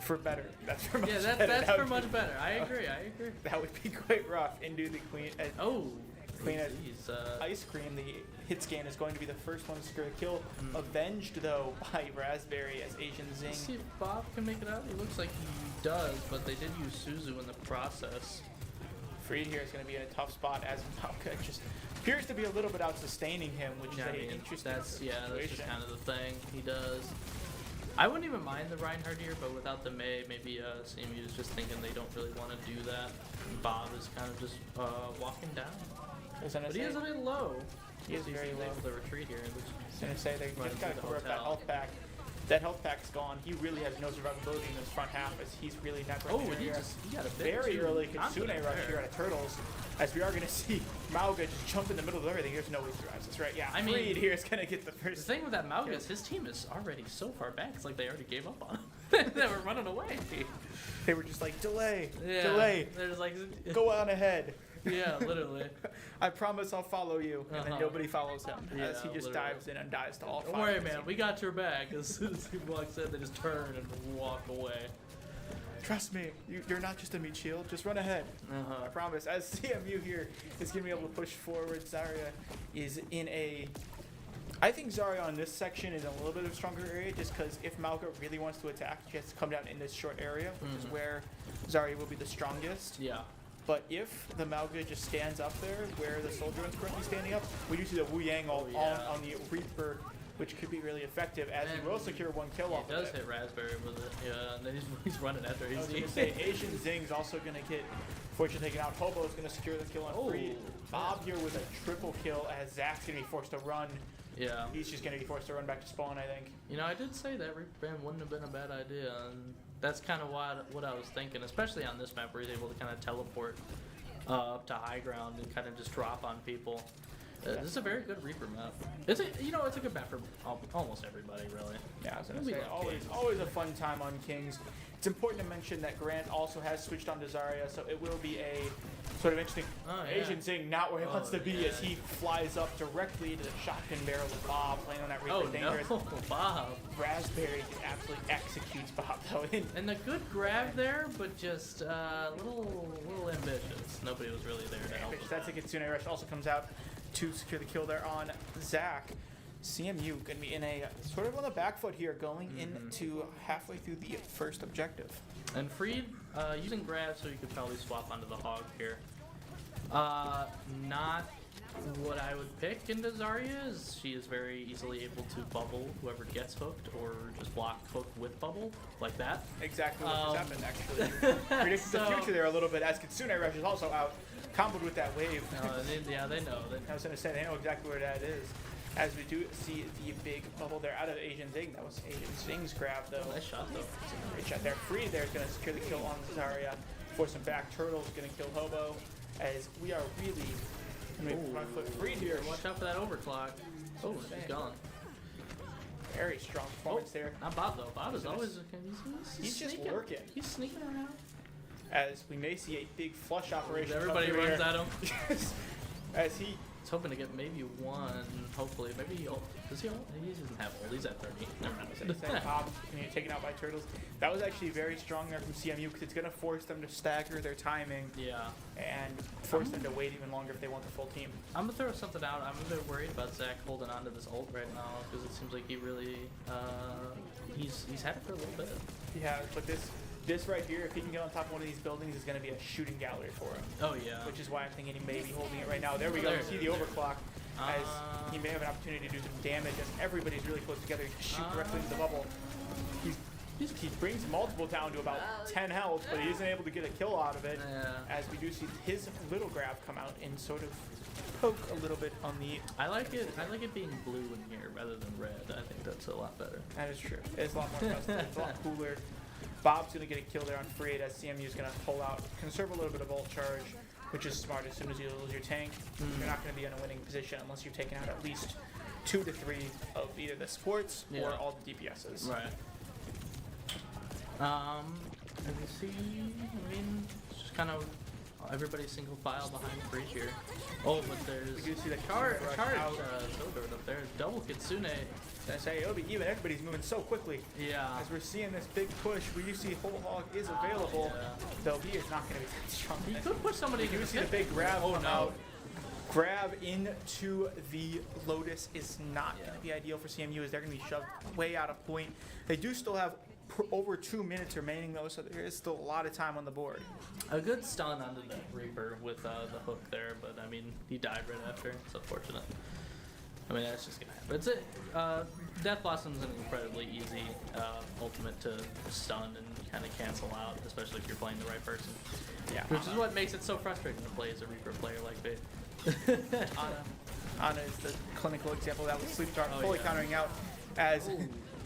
for better. That's for much better. Yeah, that's for much better. I agree. That would be quite rough. Into the Queen. Queen at Ice Cream. The hit scan is going to be the first one to secure a kill. Avenged, though, by Raspberry as AznZing. Let's see if Bob can make it out. It looks like he does, but they did use Suzu in the process. Freed here is going to be in a tough spot as Malka just appears to be a little bit out sustaining him, which is an interesting situation. That's just kind of the thing he does. I wouldn't even mind the Reinhardt here, but without the Mei, maybe CMU is just thinking they don't really want to do that. And Bob is kind of just walking down. But he is a bit low. He is very low. Able to retreat here. I was going to say, they just got to cover up that health pack. That health pack's gone. He really has no survivability in this front half, as he's really not going to he got a bit very early Kitsune rush here out of Turtles, as we are going to see Malga just jump in the middle of everything. There's no way he survives this, right? Yeah, I mean, Freed here is going to get the first. The thing with that Malga is his team is already so far back. It's like they already gave up on him. They were running away. They were just like, delay. They're just like, go on ahead. Yeah, literally. I promise I'll follow you, and then nobody follows him as he just dives in and dies to all five. Don't worry, man. We got your back. As soon as he walks in, they just turn and walk away. Trust me, you're not just a meat shield. Just run ahead. I promise. As CMU here is going to be able to push forward, Zarya is in a... I think Zarya on this section is in a little bit of a stronger area, just because if Malga really wants to attack, she has to come down in this short area, which is where Zarya will be the strongest. Yeah. But if the Malga just stands up there where the Soldier is currently standing up, we do see the Wu Yang on the Reaper, which could be really effective, as he will secure one kill off of it. He does hit Raspberry with it, yeah, and then he's running after. I was going to say, AznZing's also going to get fortune taken out. Hobo is going to secure the kill on Freed. Bob here with a triple kill, as Zack's going to be forced to run. Yeah. He's just going to be forced to run back to spawn, I think. You know, I did say that Reaper ban wouldn't have been a bad idea, and that's kind of what I was thinking, especially on this map where he's able to kind of teleport up to high ground and kind of just drop on people. This is a very good Reaper map. It's a good map for almost everybody, really. Yeah, I was gonna say always a fun time on Kings. It's important to mention that Grant also has switched on to Zarya, so it will be a sort of interesting AznZing not where he wants to be as he flies up directly to the shotgun barrel of Bob, playing on that Reaper dangerous. No, Bob. Raspberry absolutely executes Bob though. And a good grab there, but just a little ambitious. Nobody was really there to help. That's a Kitsune rush also comes out to secure the kill there on Zack. CMU going to be in a sort of on the back foot here, going into halfway through the first objective. And Freed using grab, so you could probably swap onto the Hog here. Not what I would pick into Zarya, is she is very easily able to bubble whoever gets hooked, or just block hook with bubble, like that. Exactly what just happened, actually. Predicted the future there a little bit, as Kitsune Rush is also out, comboed with that wave. Yeah, they know. I was going to say, they know exactly where that is. As we do see the big bubble there out of AznZing. That was AznZing's grab, though. Nice shot, though. Great shot there. Freed there is going to secure the kill on Zarya. Force him back. Turtle's going to kill Hobo. As we are really front foot Freed here. Watch out for that overclock. Oh, he's gone. Very strong performance there. Not Bob, though. Bob is always... He's just lurking. He's sneaking around. As we may see a big flush operation. Everybody runs at him. As he... He's hoping to get maybe one, hopefully. Maybe he does he ult? He doesn't have ult. He's at 30. Never mind. Bob getting taken out by Turtles. That was actually very strong there from CMU, because it's going to force them to stagger their timing. Yeah. And force them to wait even longer if they want the full team. I'm going to throw something out. I'm a bit worried about Zack holding on to this ult right now, because it seems like he really, he's had it for a little bit. Yeah, but this right here, if he can get on top of one of these buildings, is going to be a shooting gallery for him. Oh, yeah. Which is why I'm thinking he may be holding it right now. There we go. You see the overclock, as he may have an opportunity to do some damage, as everybody's really close together. He can shoot directly into the bubble. He brings multiple down to about 10 health, but he isn't able to get a kill out of it. Yeah. As we do see his little grab come out and sort of poke a little bit on the... I like it being blue in here rather than red. I think that's a lot better. That is true. It's a lot more custom. It's a lot cooler. Bob's going to get a kill there on Freed, as CMU is going to pull out, conserve a little bit of ult charge, which is smart. As soon as you lose your tank, you're not going to be in a winning position unless you've taken out at least 2 to 3 of either the supports or all the DPSs. Right. Let me see. I mean, it's just kind of everybody's single file behind Free here. Oh, but there's We do see the charge out. Sodord up there. Double Kitsune. I say it'll be even. Everybody's moving so quickly. Yeah. As we're seeing this big push, we do see Whole Hog is available, though he is not going to be that strong. He could push somebody. We do see the big grab come out. Grab into the Lotus is not going to be ideal for CMU, as they're going to be shoved way out of point. They do still have over 2 minutes remaining though, so there is still a lot of time on the board. A good stun onto the Reaper with the hook there, but I mean, he died right after. It's unfortunate. I mean, that's just gonna happen. It's Death Blossom's an incredibly easy ultimate to stun and kind of cancel out, especially if you're playing the right person. Yeah. Which is what makes it so frustrating to play as a Reaper player like Faith. Ana is the clinical example of that with Sleep Dart fully countering out, as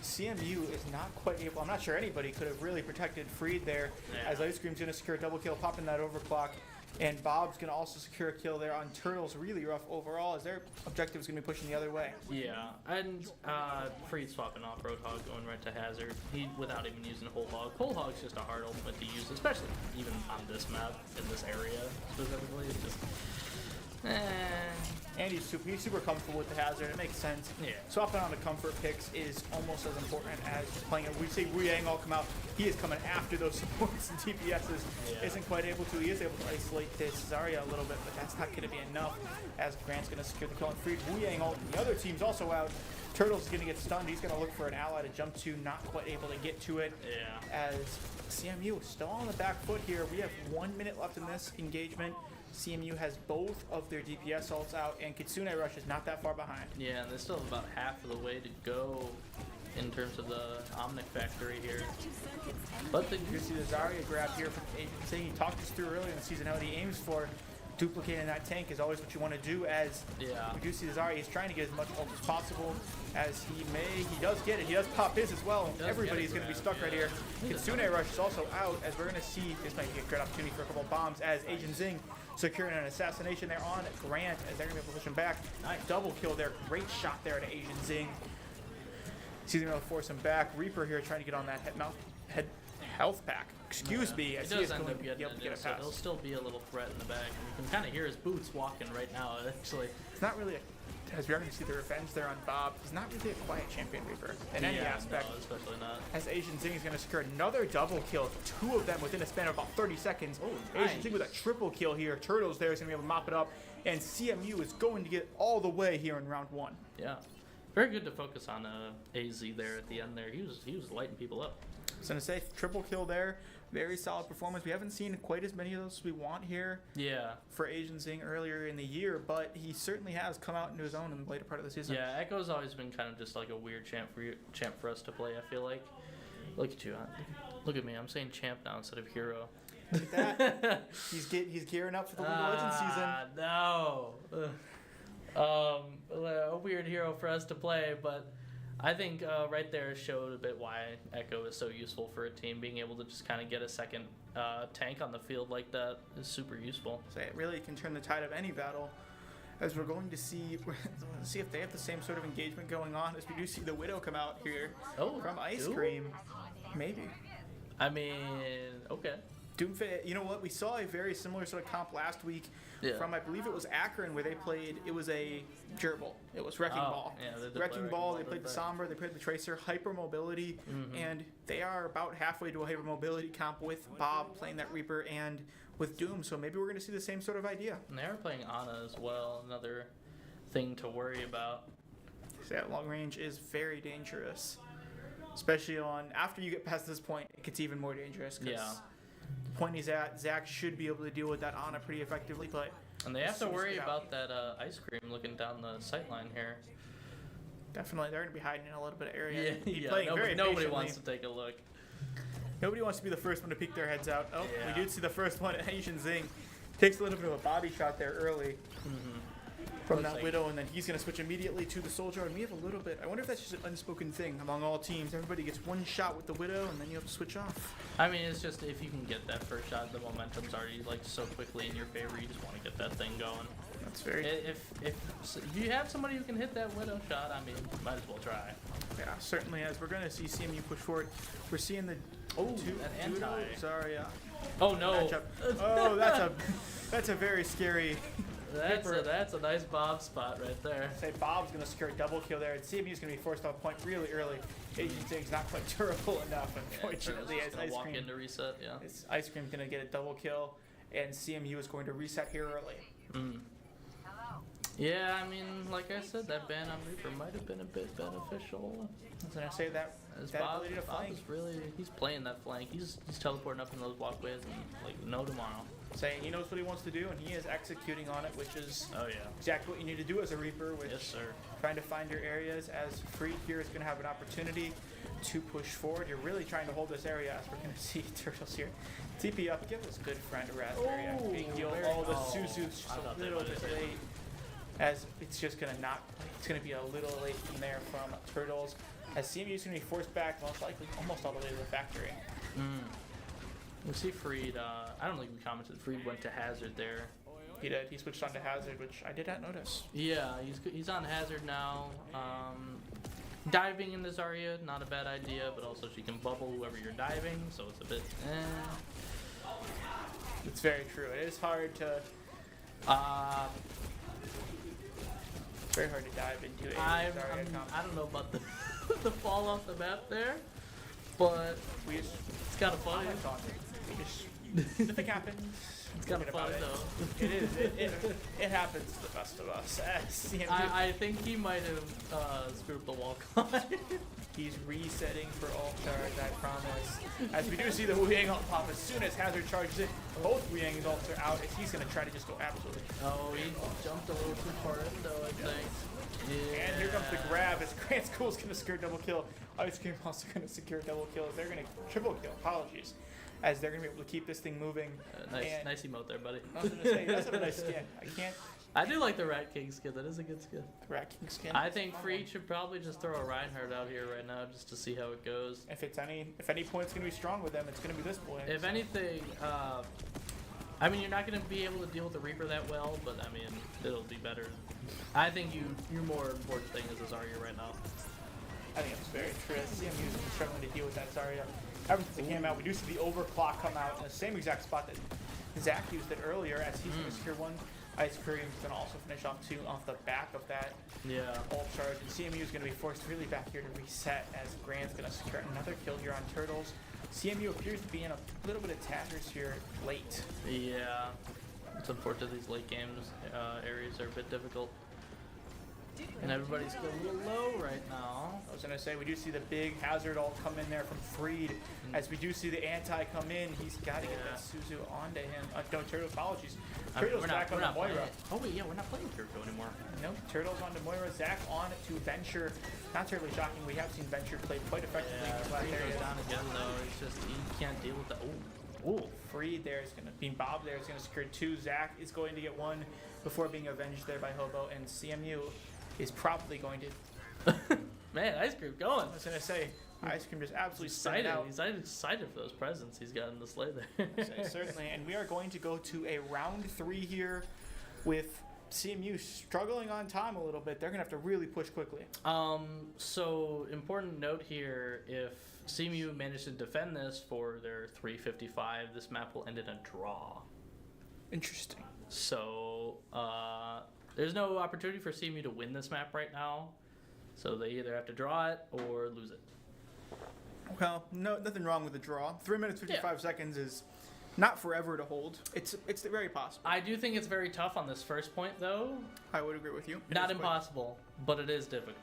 CMU is not quite able. I'm not sure anybody could have really protected Freed there, as Ice Cream's going to secure a double kill, popping that overclock, and Bob's going to also secure a kill there on Turtles. Really rough overall, as their objective is going to be pushing the other way. Yeah, and Freed swapping off Roadhog, going right to Hazard. He without even using Whole Hog. Whole Hog's just a hard ultimate to use, especially even on this map in this area specifically. It's just. And he's super comfortable with the Hazard. It makes sense. Yeah. Swapping on the comfort picks is almost as important as just playing it. We see Wu Yang all come out. He is coming after those supports and DPSs. Isn't quite able to. He is able to isolate this Zarya a little bit, but that's not going to be enough, as Grant's going to secure the kill and Freed. Wu Yang ult. The other team's also out. Turtles is going to get stunned. He's going to look for an ally to jump to. Not quite able to get to it. Yeah. As CMU is still on the back foot here. We have 1 minute left in this engagement. CMU has both of their DPS ults out, and Kitsune Rush is not that far behind. Yeah, and they're still about half of the way to go in terms of the Omnic factory here. But you can see the Zarya grab here from AznZing. He talked us through earlier in the season how he aims for duplicating that tank is always what you want to do, as we do see the Zarya. He's trying to get as much ult as possible, as he does get it. He does pop his as well. Everybody's going to be stuck right here. Kitsune Rush is also out, as we're going to see this might be a great opportunity for a couple of bombs, as AznZing securing an assassination there on Grant, as they're going to be able to push him back. Nice double kill there. Great shot there to AznZing. He's going to force him back. Reaper here trying to get on that health pack. Excuse me. He does end up getting it, so there'll still be a little threat in the back. You can kind of hear his boots walking right now, actually. It's not really as we're going to see the revenge there on Bob, he's not really a quiet champion Reaper in any aspect. No, especially not. As AznZing is going to secure another double kill, 2 of them within a span of about 30 seconds. AznZing with a triple kill here. Turtles there is going to be able to mop it up, and CMU is going to get all the way here in round 1. Yeah, very good to focus on AZ there at the end there. He was lighting people up. I was going to say, triple kill there. Very solid performance. We haven't seen quite as many of those as we want here for AznZing earlier in the year, but he certainly has come out into his own in the later part of the season. Yeah, Echo's always been kind of just like a weird champ for us to play, I feel like. Look at you. Look at me. I'm saying champ now instead of hero. Look at that. he's gearing up for the League of Legends season. No. A weird hero for us to play, but I think right there showed a bit why Echo is so useful for a team. Being able to just kind of get a second tank on the field like that is super useful. So it really can turn the tide of any battle, as we're going to see if they have the same sort of engagement going on, as we do see the Widow come out here from Ice Cream. Maybe. I mean, okay. Doomfist, you know what? We saw a very similar sort of comp last week from, I believe it was Akron, where they played, it was a gerbil. It was Wrecking Ball. Yeah, Wrecking Ball, they played the Sombra, they played the Tracer, Hypermobility, and they are about halfway to a Hypermobility comp with Bob playing that Reaper and with Doom, so maybe we're going to see the same sort of idea. And they are playing Ana as well, another thing to worry about. So that long range is very dangerous, especially after you get past this point, it gets even more dangerous. The point he's at, Zack should be able to deal with that Ana pretty effectively, but and they have to worry about that Ice Cream looking down the sight line here. Definitely, they're going to be hiding in a little bit of area. Nobody wants to take a look. Nobody wants to be the first one to peek their heads out. We did see the first one. AznZing takes a little bit of a body shot there early from that Widow, and then he's going to switch immediately to the Soldier. And we have a little bit. I wonder if that's just an unspoken thing among all teams. Everybody gets one shot with the Widow, and then you have to switch off. I mean, it's just if you can get that first shot, the momentum's already like so quickly in your favor. You just want to get that thing going. It's very. If you have somebody who can hit that widow shot, I mean, might as well try. Yeah, certainly. As we're gonna see CMU push forward, we're seeing the an anti. Sorry. Oh no. Matchup. Oh, that's a very scary. That's a nice Bob spot right there. Say Bob's gonna secure a double kill there, and CMU's gonna be forced off point really early. AznZing's not quite durable enough, unfortunately. As Ice Cream into reset, yeah. Ice Cream's gonna get a double kill, and CMU is going to reset here early. Mm. Yeah, I mean, like I said, that ban on Reaper might have been a bit beneficial. I was gonna say that. As that Bob, ability to Bob flank. is really, he's playing that flank. He's teleporting up in those walkways and like no tomorrow. Saying he knows what he wants to do, and he is executing on it, which is yeah, exactly what you need to do as a Reaper. Which, yes, sir. Trying to find your areas, as Freed here is going to have an opportunity to push forward. You're really trying to hold this area, as we're going to see Turtles here. TP up, give this good friend a raspberry. Big deal. All the Suzu's just a little bit late, as it's just going to it's going to be a little late from there from Turtles, as CMU is going to be forced back, most likely almost all the way to the factory. We see Freed, I don't think we commented, Freed went to Hazard there. He did. He switched on to Hazard, which I did not notice. Yeah, he's on Hazard now. Diving in this area, not a bad idea, but also she can bubble whoever you're diving, so it's a bit It's very true. It is hard to... it's very hard to dive into a I don't know about the, the fall off the map there, but it's kind of funny. Nothing happens. It's kind of funny though. It is. It happens to the best of us. I think he might have screwed up the wall climb. He's resetting for ult charge, I promise. As we do see the Weiyang ult pop as soon as Hazard charges it. Both Weiyang's ults are out. He's going to try to just go absolutely. Oh, he jumped a little too far in though, I think. Yeah. And here comes the grab as Grant School's going to secure double kill. Ice Cream also going to secure double kill. They're going to triple kill. Apologies. As they're going to be able to keep this thing moving. Nice emote there, buddy. I was going to say, that's a nice skin. I do like the Rat King skin. That is a good skin. The Rat King skin. I think Freed should probably just throw a Reinhardt out here right now just to see how it goes. If any point's going to be strong with them, it's going to be this point. If anything, I mean, you're not going to be able to deal with the Reaper that well, but I mean, it'll be better. I think your more important thing is this Zarya right now. I think it's very true. CMU is struggling to deal with that Zarya. Ever since it came out, we do see the overclock come out in the same exact spot that Zack used it earlier, as he's going to secure one. Ice Cream's going to also finish off two off the back of that ult charge. And CMU is going to be forced really back here to reset, as Grant's going to secure another kill here on Turtles. CMU appears to be in a little bit of tatters here late. Yeah, it's unfortunate these late games areas are a bit difficult. And everybody's still a little low right now. I was going to say, we do see the big Hazard ult come in there from Freed. As we do see the anti come in, he's got to get that Suzu onto him. No, Turtles, apologies. Turtles back on Moira. Oh wait, yeah, we're not playing Turtle anymore. No, Turtles onto Moira. Zack on to Venture. Not terribly shocking. We have seen Venture play quite effectively. Freed goes down again though. It's just, he can't deal with the... Ooh, Freed there is going to... Bob there is going to secure two. Zack is going to get one before being avenged there by Hobo. And CMU is probably going to... Man, Ice Cream going. I was going to say, Ice Cream just absolutely excited. He's excited for those presents he's got in the sleigh there. Certainly, and we are going to go to a round 3 here with CMU struggling on time a little bit. They're going to have to really push quickly. So, important note here, if CMU managed to defend this for their 355, this map will end in a draw. Interesting. So, there's no opportunity for CMU to win this map right now. So they either have to draw it or lose it. Well, no, nothing wrong with the draw. 3 minutes 55 seconds is not forever to hold. It's very possible. I do think it's very tough on this first point, though. I would agree with you. Not impossible, but it is difficult.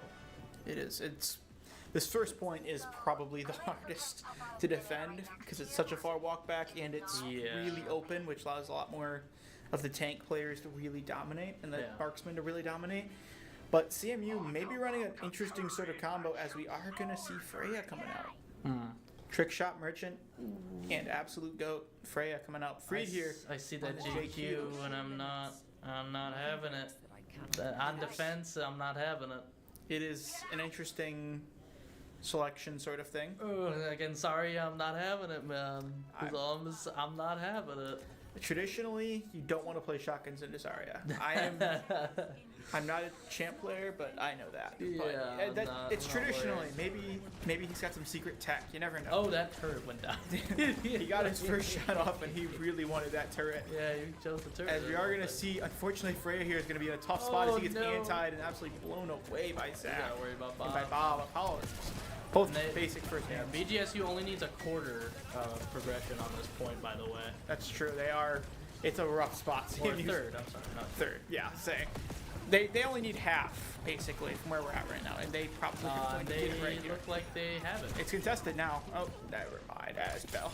It is. This first point is probably the hardest to defend because it's such a far walk back and it's really open, which allows a lot more of the tank players to really dominate and the marksmen to really dominate. But CMU may be running an interesting sort of combo, as we are going to see Freya coming out. Trick Shot Merchant and Absolute Goat. Freya coming out. Freed here. I see that JQ and I'm not having it. On defense, I'm not having it. It is an interesting selection sort of thing. Again, sorry, I'm not having it, man. I'm not having it. Traditionally, you don't want to play shotguns in this area. I'm not a champ player, but I know that. Yeah, But it's not traditionally. worried. Maybe he's got some secret tech. You never know. Oh, that turret went down. He got his first shot off, and he really wanted that turret. Yeah, he chose the turret. As we are going to see, unfortunately, Freya here is going to be in a tough spot as he gets no. antied and absolutely blown away by You Zack. gotta worry about And by Bob. Bob. Apologies. Both And they- basic first Yeah, hands. BGSU only needs a quarter progression on this point, by the way. That's true. They are. It's a rough spot. Or CMU's third, I'm sorry, not Third. Yeah, saying. They only need half, basically, from where we're at right now, and they probably are going to They get it right here. look like they have it. It's contested now. Oh, never mind. As Bell.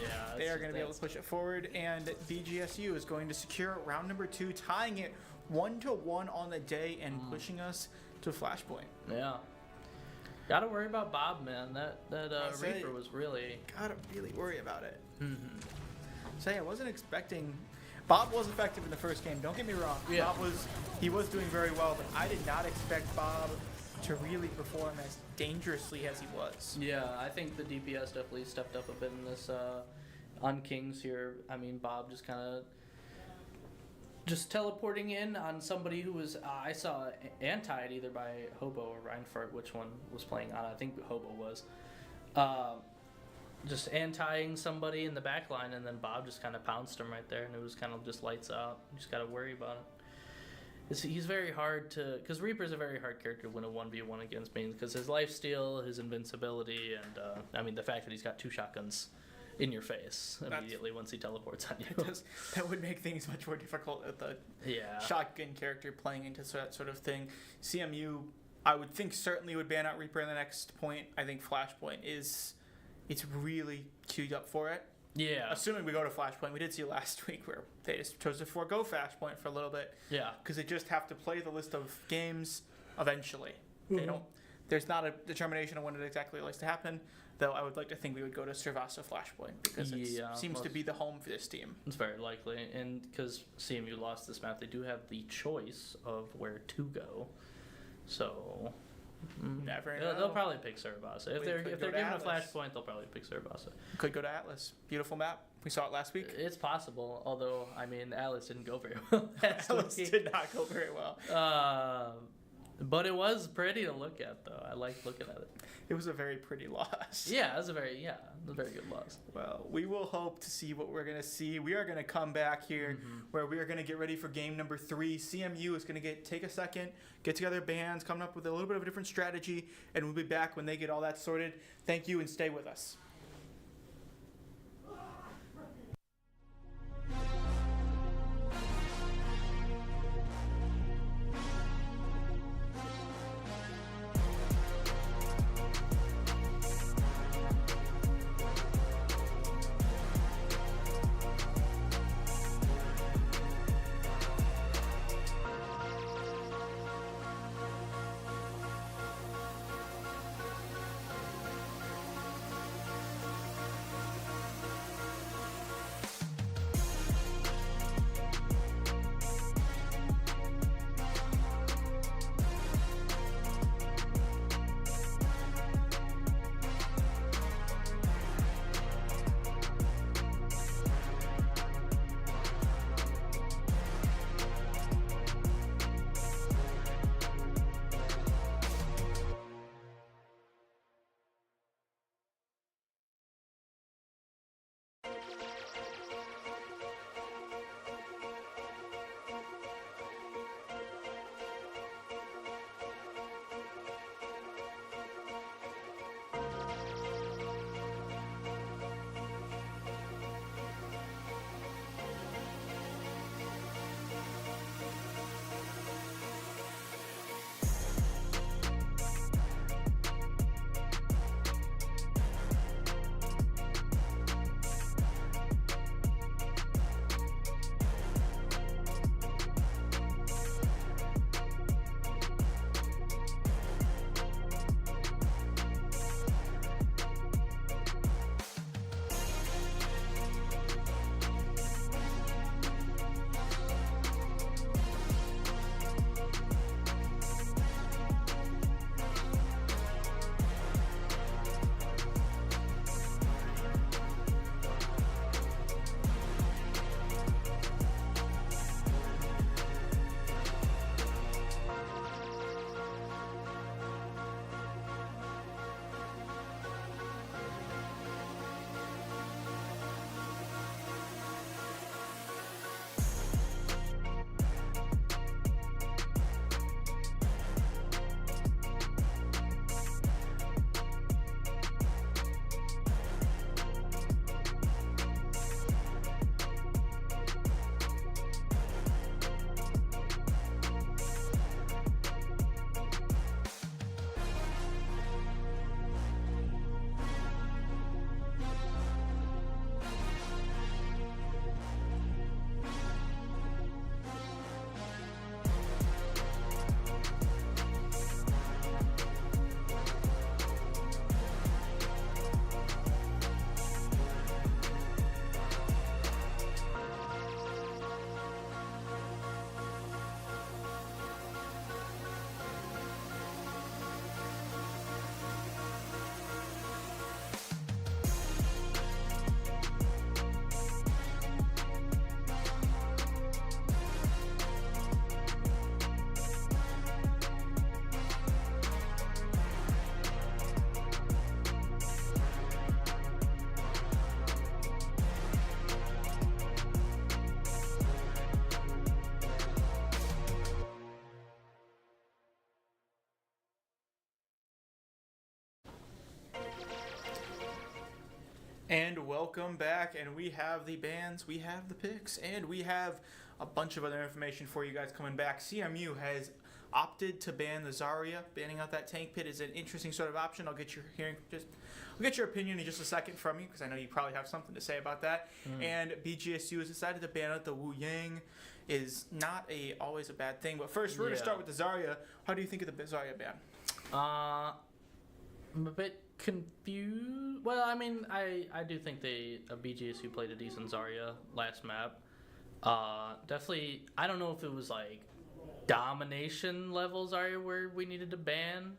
Yeah, They are going to be able to push it forward, and BGSU is going to secure round number 2, tying it 1-1 on the day and pushing us to Flashpoint. Yeah. Gotta worry about Bob, man. That say- Reaper was really. Gotta really worry about it. Mm-hmm. So yeah, I wasn't expecting. Bob was effective in the first game. Don't get me wrong. Yeah. He was doing very well, but I did not expect Bob to really perform as dangerously as he was. Yeah, I think the DPS definitely stepped up a bit in this on Kings here. I mean, Bob just kind of just teleporting in on somebody who was I saw antied either by Hobo or Reinfart, which one was playing on. I think Hobo was. Just anti-ing somebody in the back line, and then Bob just kind of pounced him right there, and it was kind of just lights out. You just got to worry about it. He's very hard to, because Reaper's a very hard character to win a 1v1 against me, because his lifesteal, his invincibility, and I mean the fact that he's got 2 shotguns in your face immediately once he teleports on you. That would make things much more difficult with the Yeah. shotgun character playing into that sort of thing. CMU, I would think, certainly would ban out Reaper in the next point. I think Flashpoint it's really queued up for it. Yeah. Assuming we go to Flashpoint, we did see last week where they just chose to forego Flashpoint for a little bit Yeah. because they just have to play the list of games eventually. They don't. There's not a determination on when it exactly likes to happen. Though I would like to think we would go to Cervasa Flashpoint because it seems to be the home for this team. It's very likely, and because CMU lost this map, they do have the choice of where to go. So. Never They'll know. probably pick Cervasa. If We they're could if go they're to given a Atlas. Flashpoint, they'll probably pick Cervasa. Could go to Atlas. Beautiful map. We saw it last week. It's possible, although I mean Atlas didn't go very well. Atlas did not go very well. But it was pretty to look at, though. I liked looking at it. It was a very pretty loss. Yeah, it was a very good loss. Well, we will hope to see what we're going to see. We are going to come back here where we are going to get ready for game number 3. CMU is going to take a second, get together bands, come up with a little bit of a different strategy, and we'll be back when they get all that sorted. Thank you and stay with us. And welcome back, and we have the bans, we have the picks, and we have a bunch of other information for you guys coming back. CMU has opted to ban the Zarya. Banning out that tank pit is an interesting sort of option. I'll get your opinion in just a second from you, because I know you probably have something to say about that. And BGSU has decided to ban out the Wu Yang. Is not always a bad thing. But first, we're going to start with the Zarya. How do you think of the Zarya ban? I'm a bit confused. Well, I mean, I do think BGSU played a decent Zarya last map. Definitely, I don't know if it was like domination level Zarya where we needed to ban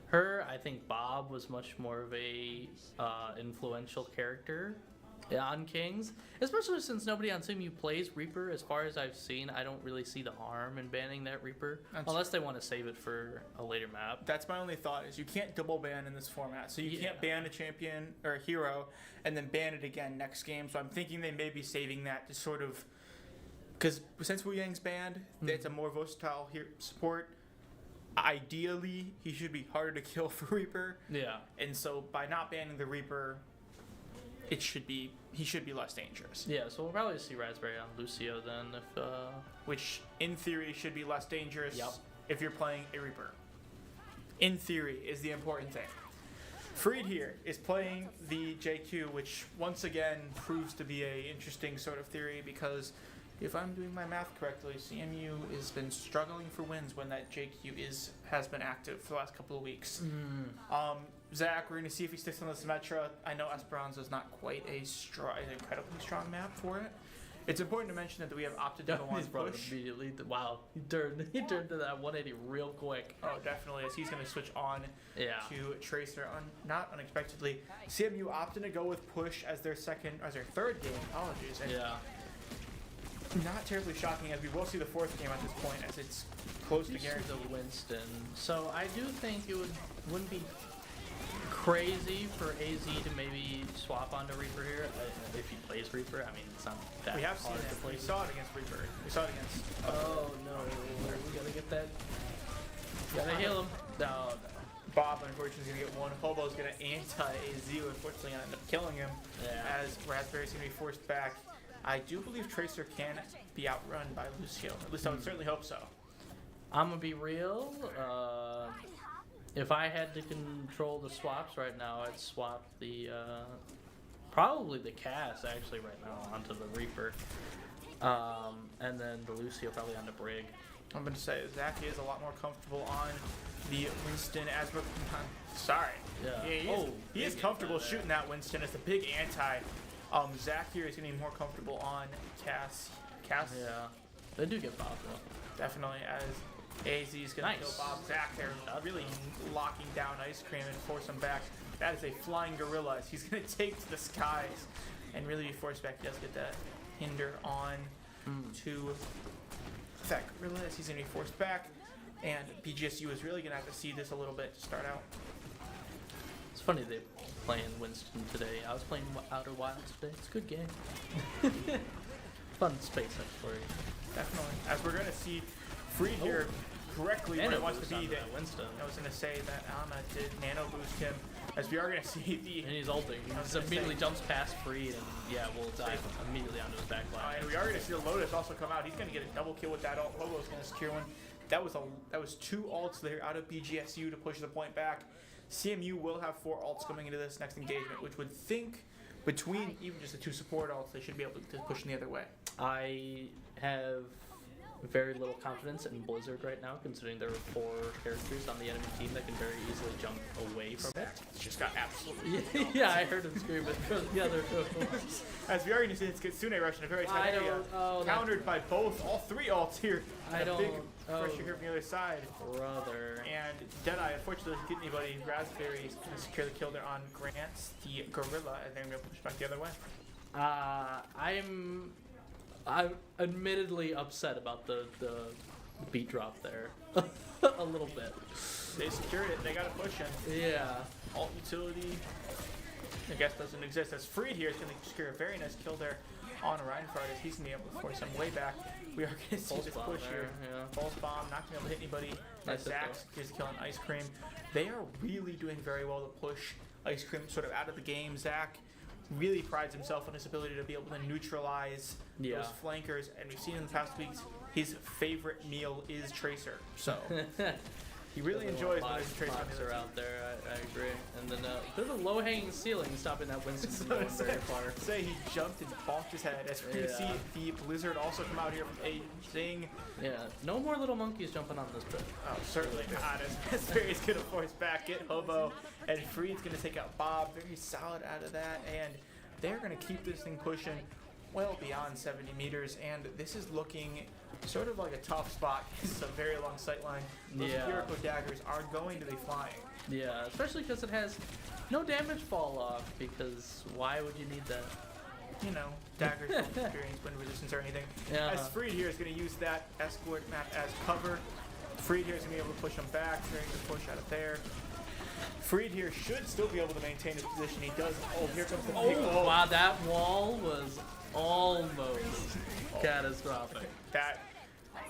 her. I think Bob was much more of a influential character on Kings, especially since nobody on CMU plays Reaper. As far as I've seen, I don't really see the harm in banning that Reaper, unless they want to save it for a later map. That's my only thought, is you can't double ban in this format. So you can't ban a champion or a hero and then ban it again next game. So I'm thinking they may be saving that to sort of, because since Wu Yang's banned, it's a more versatile support. Ideally, he should be harder to kill for Reaper. Yeah. And so by not banning the Reaper, he should be less dangerous. Yeah, so we'll probably see Raspberry on Lucio then, if which in theory should be less dangerous if you're playing a Reaper. In theory is the important thing. Freed here is playing the JQ, which once again proves to be a interesting sort of theory, because if I'm doing my math correctly, CMU has been struggling for wins when that JQ has been active for the last couple of weeks. Zack, we're going to see if he sticks on the Symmetra. I know Esperanza is not quite an incredibly strong map for it. It's important to mention that we have opted to go on push. Immediately. Wow, he turned to that 180 real quick. Oh, definitely, as he's going to switch on to Tracer, not unexpectedly. CMU opted to go with push as their third game. Apologies. And not terribly shocking, as we will see the fourth game at this point, as it's close to guaranteed. The Winston. So I do think it wouldn't be crazy for AZ to maybe swap onto Reaper here if he plays Reaper. I mean, it's not that we have seen hard it. to play. We saw it against Reaper. We saw it against. Oh no! We gotta get that. Gotta heal him. No. Bob, unfortunately, is gonna get one. Hobo's gonna anti-AZ, unfortunately, and end up killing him. As Raspberry's gonna be forced back. I do believe Tracer can be outrun by Lucio. At least I would certainly hope so. I'm gonna be real. If I had to control the swaps right now, I'd swap the probably the Cass actually right now onto the Reaper, and then the Lucio probably onto Brig. I'm going to say Zack is a lot more comfortable on the Winston as sorry. Yeah. He is comfortable shooting that Winston as the big anti. Zack here is going to be more comfortable on Cass. Yeah. They do get Bob though. Definitely, as AZ is going to kill Bob. Zack there really locking down Ice Cream and force him back. That is a flying gorilla. He's going to take to the skies and really be forced back. He does get that hinder on to that gorilla as he's going to be forced back. And BGSU is really going to have to see this a little bit to start out. It's funny they're playing Winston today. I was playing Outer Wilds today. It's a good game. Fun space exploration. Definitely. As we're going to see Freed here correctly where he wants to be. Winston. I was going to say that Alma did nano boost him, as we are going to see the... And he's ulting. He just immediately jumps past Freed and, we'll dive immediately onto his back line. And we are going to see the Lotus also come out. He's going to get a double kill with that ult. Lobo's going to secure one. That was two ults there out of BGSU to push the point back. CMU will have 4 ults coming into this next engagement, which would think between even just the 2 support ults, they should be able to push in the other way. I have very little confidence in Blizzard right now, considering there are 4 characters on the enemy team that can very easily jump away from it. It's just got absolutely I heard him scream it from the other goes. As we are going to see, it's Kitsune Rush in a very tight area, countered by all 3 ults here. Big pressure here from the other side. Brother. And Deadeye, unfortunately, doesn't get anybody. Raspberry is going to secure the kill there on Grants, the gorilla, and they're going to push back the other way. I'm admittedly upset about the beat drop there. A little bit. They secured it. They got to push in. Yeah. Alt utility, I guess, doesn't exist. As Freed here is going to secure a very nice kill there on Reinhardt, as he's going to be able to force him way back. We are going to see this push here. False bomb, not going to be able to hit anybody. As Zack is killing Ice Cream. They are really doing very well to push Ice Cream sort of out of the game. Zack really prides himself on his ability to be able to neutralize those flankers. And we've seen in the past weeks, his favorite meal is Tracer. So he really enjoys when there's a Tracer out there. I agree. And then there's a low-hanging ceiling stopping that Winston from going very far. Say he jumped and bonked his head. As we see the Blizzard also come out here from AznZing. Yeah, no more little monkeys jumping on this bit. Oh, certainly not. As Barry's going to force back, get Hobo, and Freed's going to take out Bob. Very solid out of that, and they're going to keep this thing pushing well beyond 70 meters, and this is looking sort of like a tough spot. This is a very long sight line. Those Jericho daggers are going to be flying. Yeah, especially because it has no damage fall off, because why would you need that? You know, daggers don't experience wind resistance or anything. As Freed here is going to use that escort map as cover. Freed here is going to be able to push him back, trying to push out of there. Freed here should still be able to maintain his position. He does. Oh, here comes the big wall. Wow, that wall was almost catastrophic.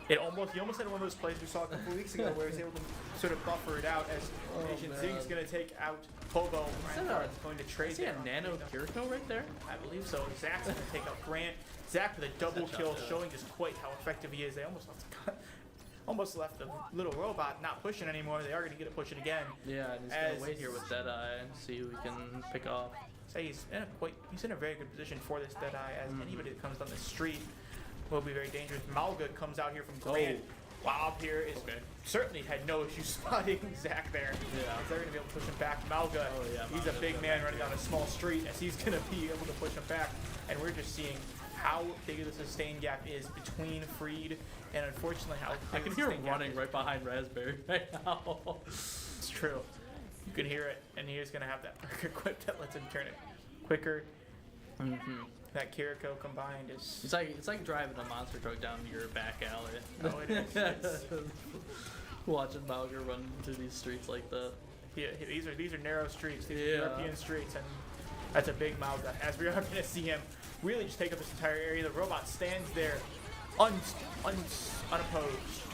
He almost had one of those plays we saw a couple weeks ago where he was able to sort of buffer it out as AznZing's going to take out Hobo. Reinhardt's going to trade. Is he a nano Kiriko right there? I believe so. Zack's going to take out Grant. Zack with a double kill, showing just quite how effective he is. They almost left the little robot not pushing anymore. They are going to get it pushing again. Yeah, and he's going to wait here with Deadeye and see who he can pick off. Say he's in a very good position for this Deadeye, as anybody that comes down the street will be very dangerous. Malga comes out here from Grant. Bob here is certainly had no issue spotting Zack there. Yeah. They're going to be able to push him back. Malga, he's a big man running down a small street, as he's going to be able to push him back. And we're just seeing how big of the sustain gap is between Freed and, unfortunately, how I can hear him running right behind Raspberry right now. It's true. You can hear it, and he's going to have that perk equipped that lets him turn it quicker. That Kiriko combined is... It's like driving a monster truck down your back alley. Oh, it is. Watching Malga run through these streets like that. Yeah, these are narrow streets. These are European streets, and that's a big Malga. As we are going to see him really just take up this entire area. The robot stands there unopposed.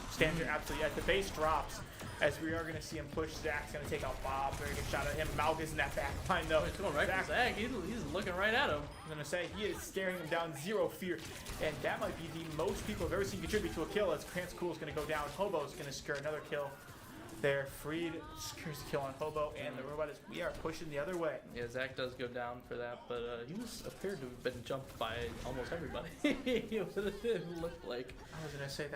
Stands there absolutely. As the base drops, as we are going to see him push, Zack's going to take out Bob. Very good shot at him. Malga's in that back line, though. He's going right for Zack. He's looking right at him. I'm going to say he is staring him down, zero fear. And that might be the most people have ever seen contribute to a kill, as Krantz Cool's going to go down. Hobo's going to secure another kill there. Freed secures the kill on Hobo, and the robot is, we are pushing the other way. Yeah, Zack does go down for that, but he appeared to have been jumped by almost everybody. It looked like. I was going to say,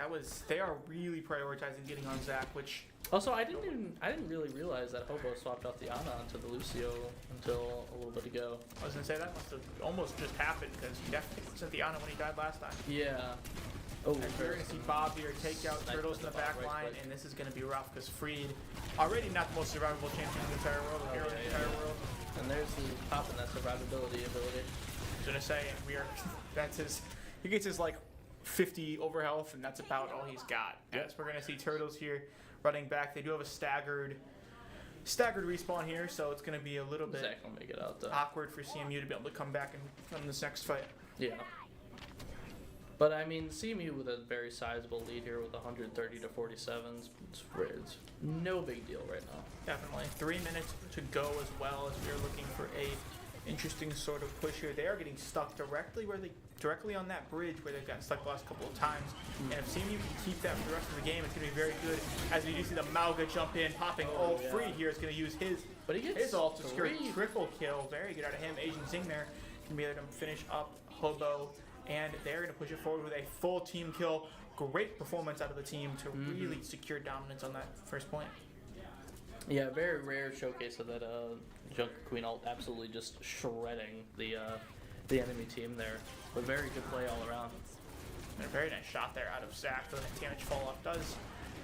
they are really prioritizing getting on Zack, which... Also, I didn't really realize that Hobo swapped off the Ana onto the Lucio until a little bit ago. I was going to say, that must have almost just happened, because he definitely was at the Ana when he died last time. Yeah. Oh, and we're going to see Bob here take out Turtles in the back line, and this is going to be rough, because Freed, already not the most survivable champion in the entire world, hero in the entire world. And there's the popping that survivability ability. I was going to say, he gets his, 50 over health, and that's about all he's got. Yes, we're going to see Turtles here running back. They do have a staggered respawn here, so it's going to be a little bit Zack will make it out, though. Awkward for CMU to be able to come back and come this next fight. Yeah. But I mean, CMU with a very sizable lead here with 130 to 47. It's no big deal right now. Definitely. 3 minutes to go as well, as we are looking for a interesting sort of push here. They are getting stuck directly on that bridge where they've gotten stuck the last couple of times. And if CMU can keep that for the rest of the game, it's going to be very good. As we do see the Malga jump in, popping ult. Freed here is going to use his ult to secure a triple kill. Very good out of him. AznZing there can be able to finish up Hobo. And they're going to push it forward with a full team kill. Great performance out of the team to really secure dominance on that first point. Yeah, very rare showcase of that Junk Queen ult absolutely just shredding the enemy team there. But very good play all around. And a very nice shot there out of Zack. The damage fall off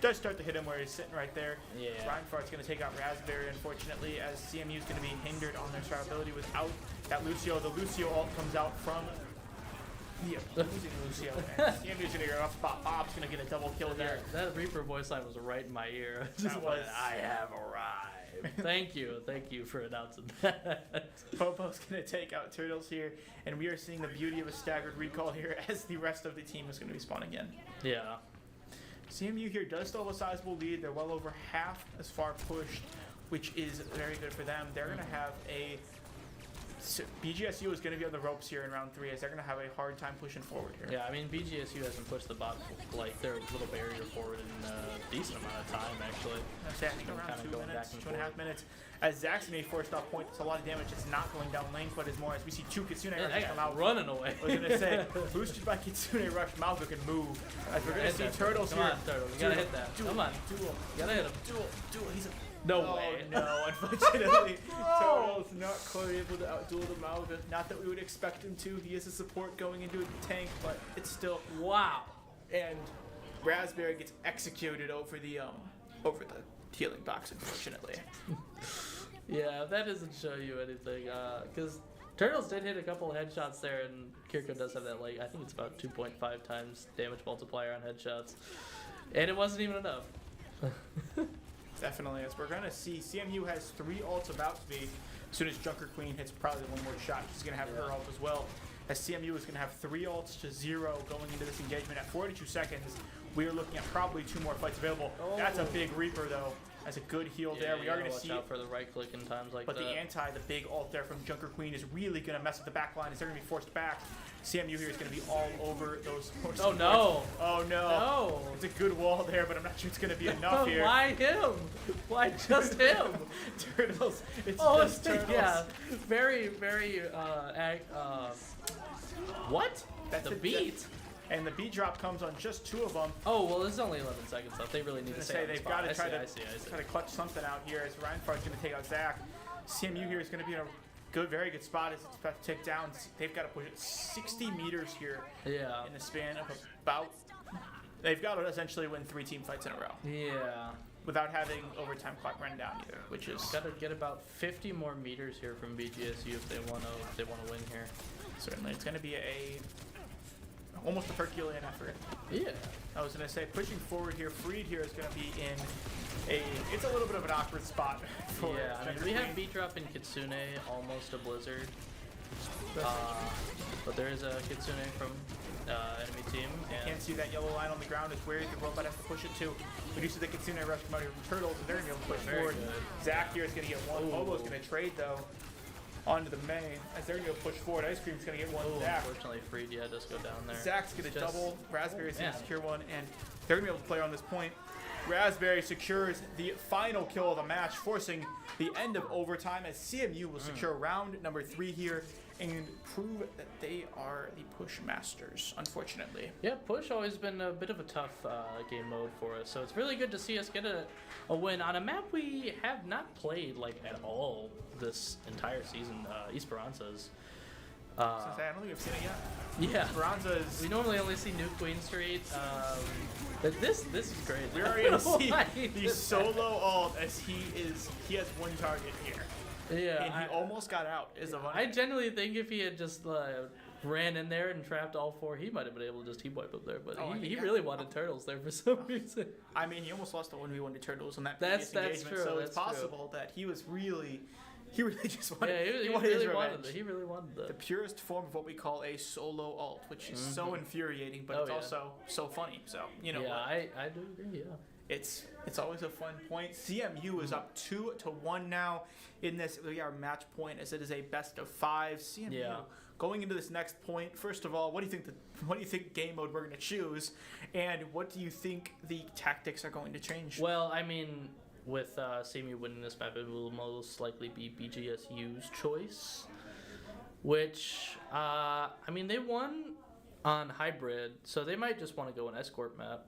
does start to hit him where he's sitting right there. Yeah. Reinhardt's going to take out Raspberry, unfortunately, as CMU is going to be hindered on their survivability without that Lucio. The Lucio ult comes out from the opposing Lucio. And CMU's going to get a rough spot. Bob's going to get a double kill there. That Reaper voice line was right in my ear. I have arrived. Thank you for announcing that. Popo's going to take out Turtles here, and we are seeing the beauty of a staggered recall here as the rest of the team is going to be spawned again. Yeah. CMU here does still have a sizable lead. They're well over half as far pushed, which is very good for them. They're going to have a BGSU is going to be on the ropes here in round 3 as they're going to have a hard time pushing forward here. Yeah, I mean, BGSU hasn't pushed the bot, like, their little barrier forward in a decent amount of time, actually. Around 2.5 minutes. As Zack's going to be forced off point, it's a lot of damage. It's not going down lane, but it's more as we see 2 Kitsune rushes come out. Running away. I was going to say, boosted by Kitsune Rush, Malgo can move. As we're going to see Turtles here. Come on, Turtle. You got to hit that. Come on. Duel. You got to hit him. Duel. He's a... No way. No, unfortunately. Turtles not quite able to outduel the Malga. Not that we would expect him to. He is a support going into a tank, but it's still... Wow. And Raspberry gets executed over the healing box, unfortunately. Yeah, that doesn't show you anything. Because Turtles did hit a couple of headshots there, and Kirko does have that, like, I think it's about 2.5 times damage multiplier on headshots. And it wasn't even enough. Definitely, as we're going to see, CMU has 3 ults about to be. As soon as Junker Queen hits probably one more shot, she's going to have her ult as well. As CMU is going to have 3 ults to 0 going into this engagement at 42 seconds. We are looking at probably 2 more fights available. Oh. That's a big Reaper, though. That's a good heal there. We are going to see out for the right click in times like but that. But the big ult there from Junker Queen is really going to mess with the back line as they're going to be forced back. CMU here is going to be all over those. Oh no! Oh no! No! It's a good wall there, but I'm not sure it's going to be enough here. Why him? Why just him? Turtles. It's just Turtles. Yeah. Very, very. What? That's the beat. And the beat drop comes on just 2 of them. Oh, well, there's only 11 seconds left. They really need to stay on the they've spot. got to try to clutch something out here as Reinfardt's going to take out Zack. CMU here is going to be in a very good spot as it's about to tick down. They've got to push it 60 meters here in the span of about... They've got to essentially win 3 team fights in a row. Yeah. Without having overtime clock run down either, which is... Got to get about 50 more meters here from BGSU if they want to win here. Certainly. It's going to be almost a Herculean effort. Yeah. I was going to say, pushing forward here, Freed here is going to be in it's a little bit of an awkward spot for I mean, we have beat drop in Kitsune, almost a Blizzard. But there is a Kitsune from enemy team. You can't see that yellow line on the ground is where the robot has to push it to. We do see the Kitsune rush come out here from Turtles, and they're going to be able to push forward. Zack here is going to get one. Mobo's going to trade, though, onto the main. As they're going to push forward, Ice Cream's going to get one. Zack. Unfortunately, Freed, does go down there. Zack's going to double. Raspberry's going to secure one, and they're going to be able to play on this point. Raspberry secures the final kill of the match, forcing the end of overtime as CMU will secure round number 3 here and prove that they are the push masters, unfortunately. Yeah, push always been a bit of a tough game mode for us, so it's really good to see us get a win on a map we have not played like at all this entire season, Esperanza's. I don't think we've seen it yet. Yeah. Esperanza's... We normally only see New Queen Street, but this is great. We're already going to see the solo ult as he has one target here. Yeah, and he almost got out. I genuinely think if he had just ran in there and trapped all 4, he might have been able to just team wipe up there. But he really wanted Turtles there for some reason. I mean, he almost lost the 1v1 to Turtles in that previous engagement. True. So it's possible that he really just wanted. Yeah, he really wanted it. He really wanted that. The purest form of what we call a solo ult, which is so infuriating, but it's also so funny. So you know. Yeah, I do agree. Yeah. It's always a fun point. CMU is up 2-1 now in this match point as it is a best of 5. CMU going into this next point. First of all, what do you think game mode we're going to choose, and what do you think the tactics are going to change? Well, I mean, with CMU winning this map, it will most likely be BGSU's choice, which I mean they won on hybrid, so they might just want to go an escort map.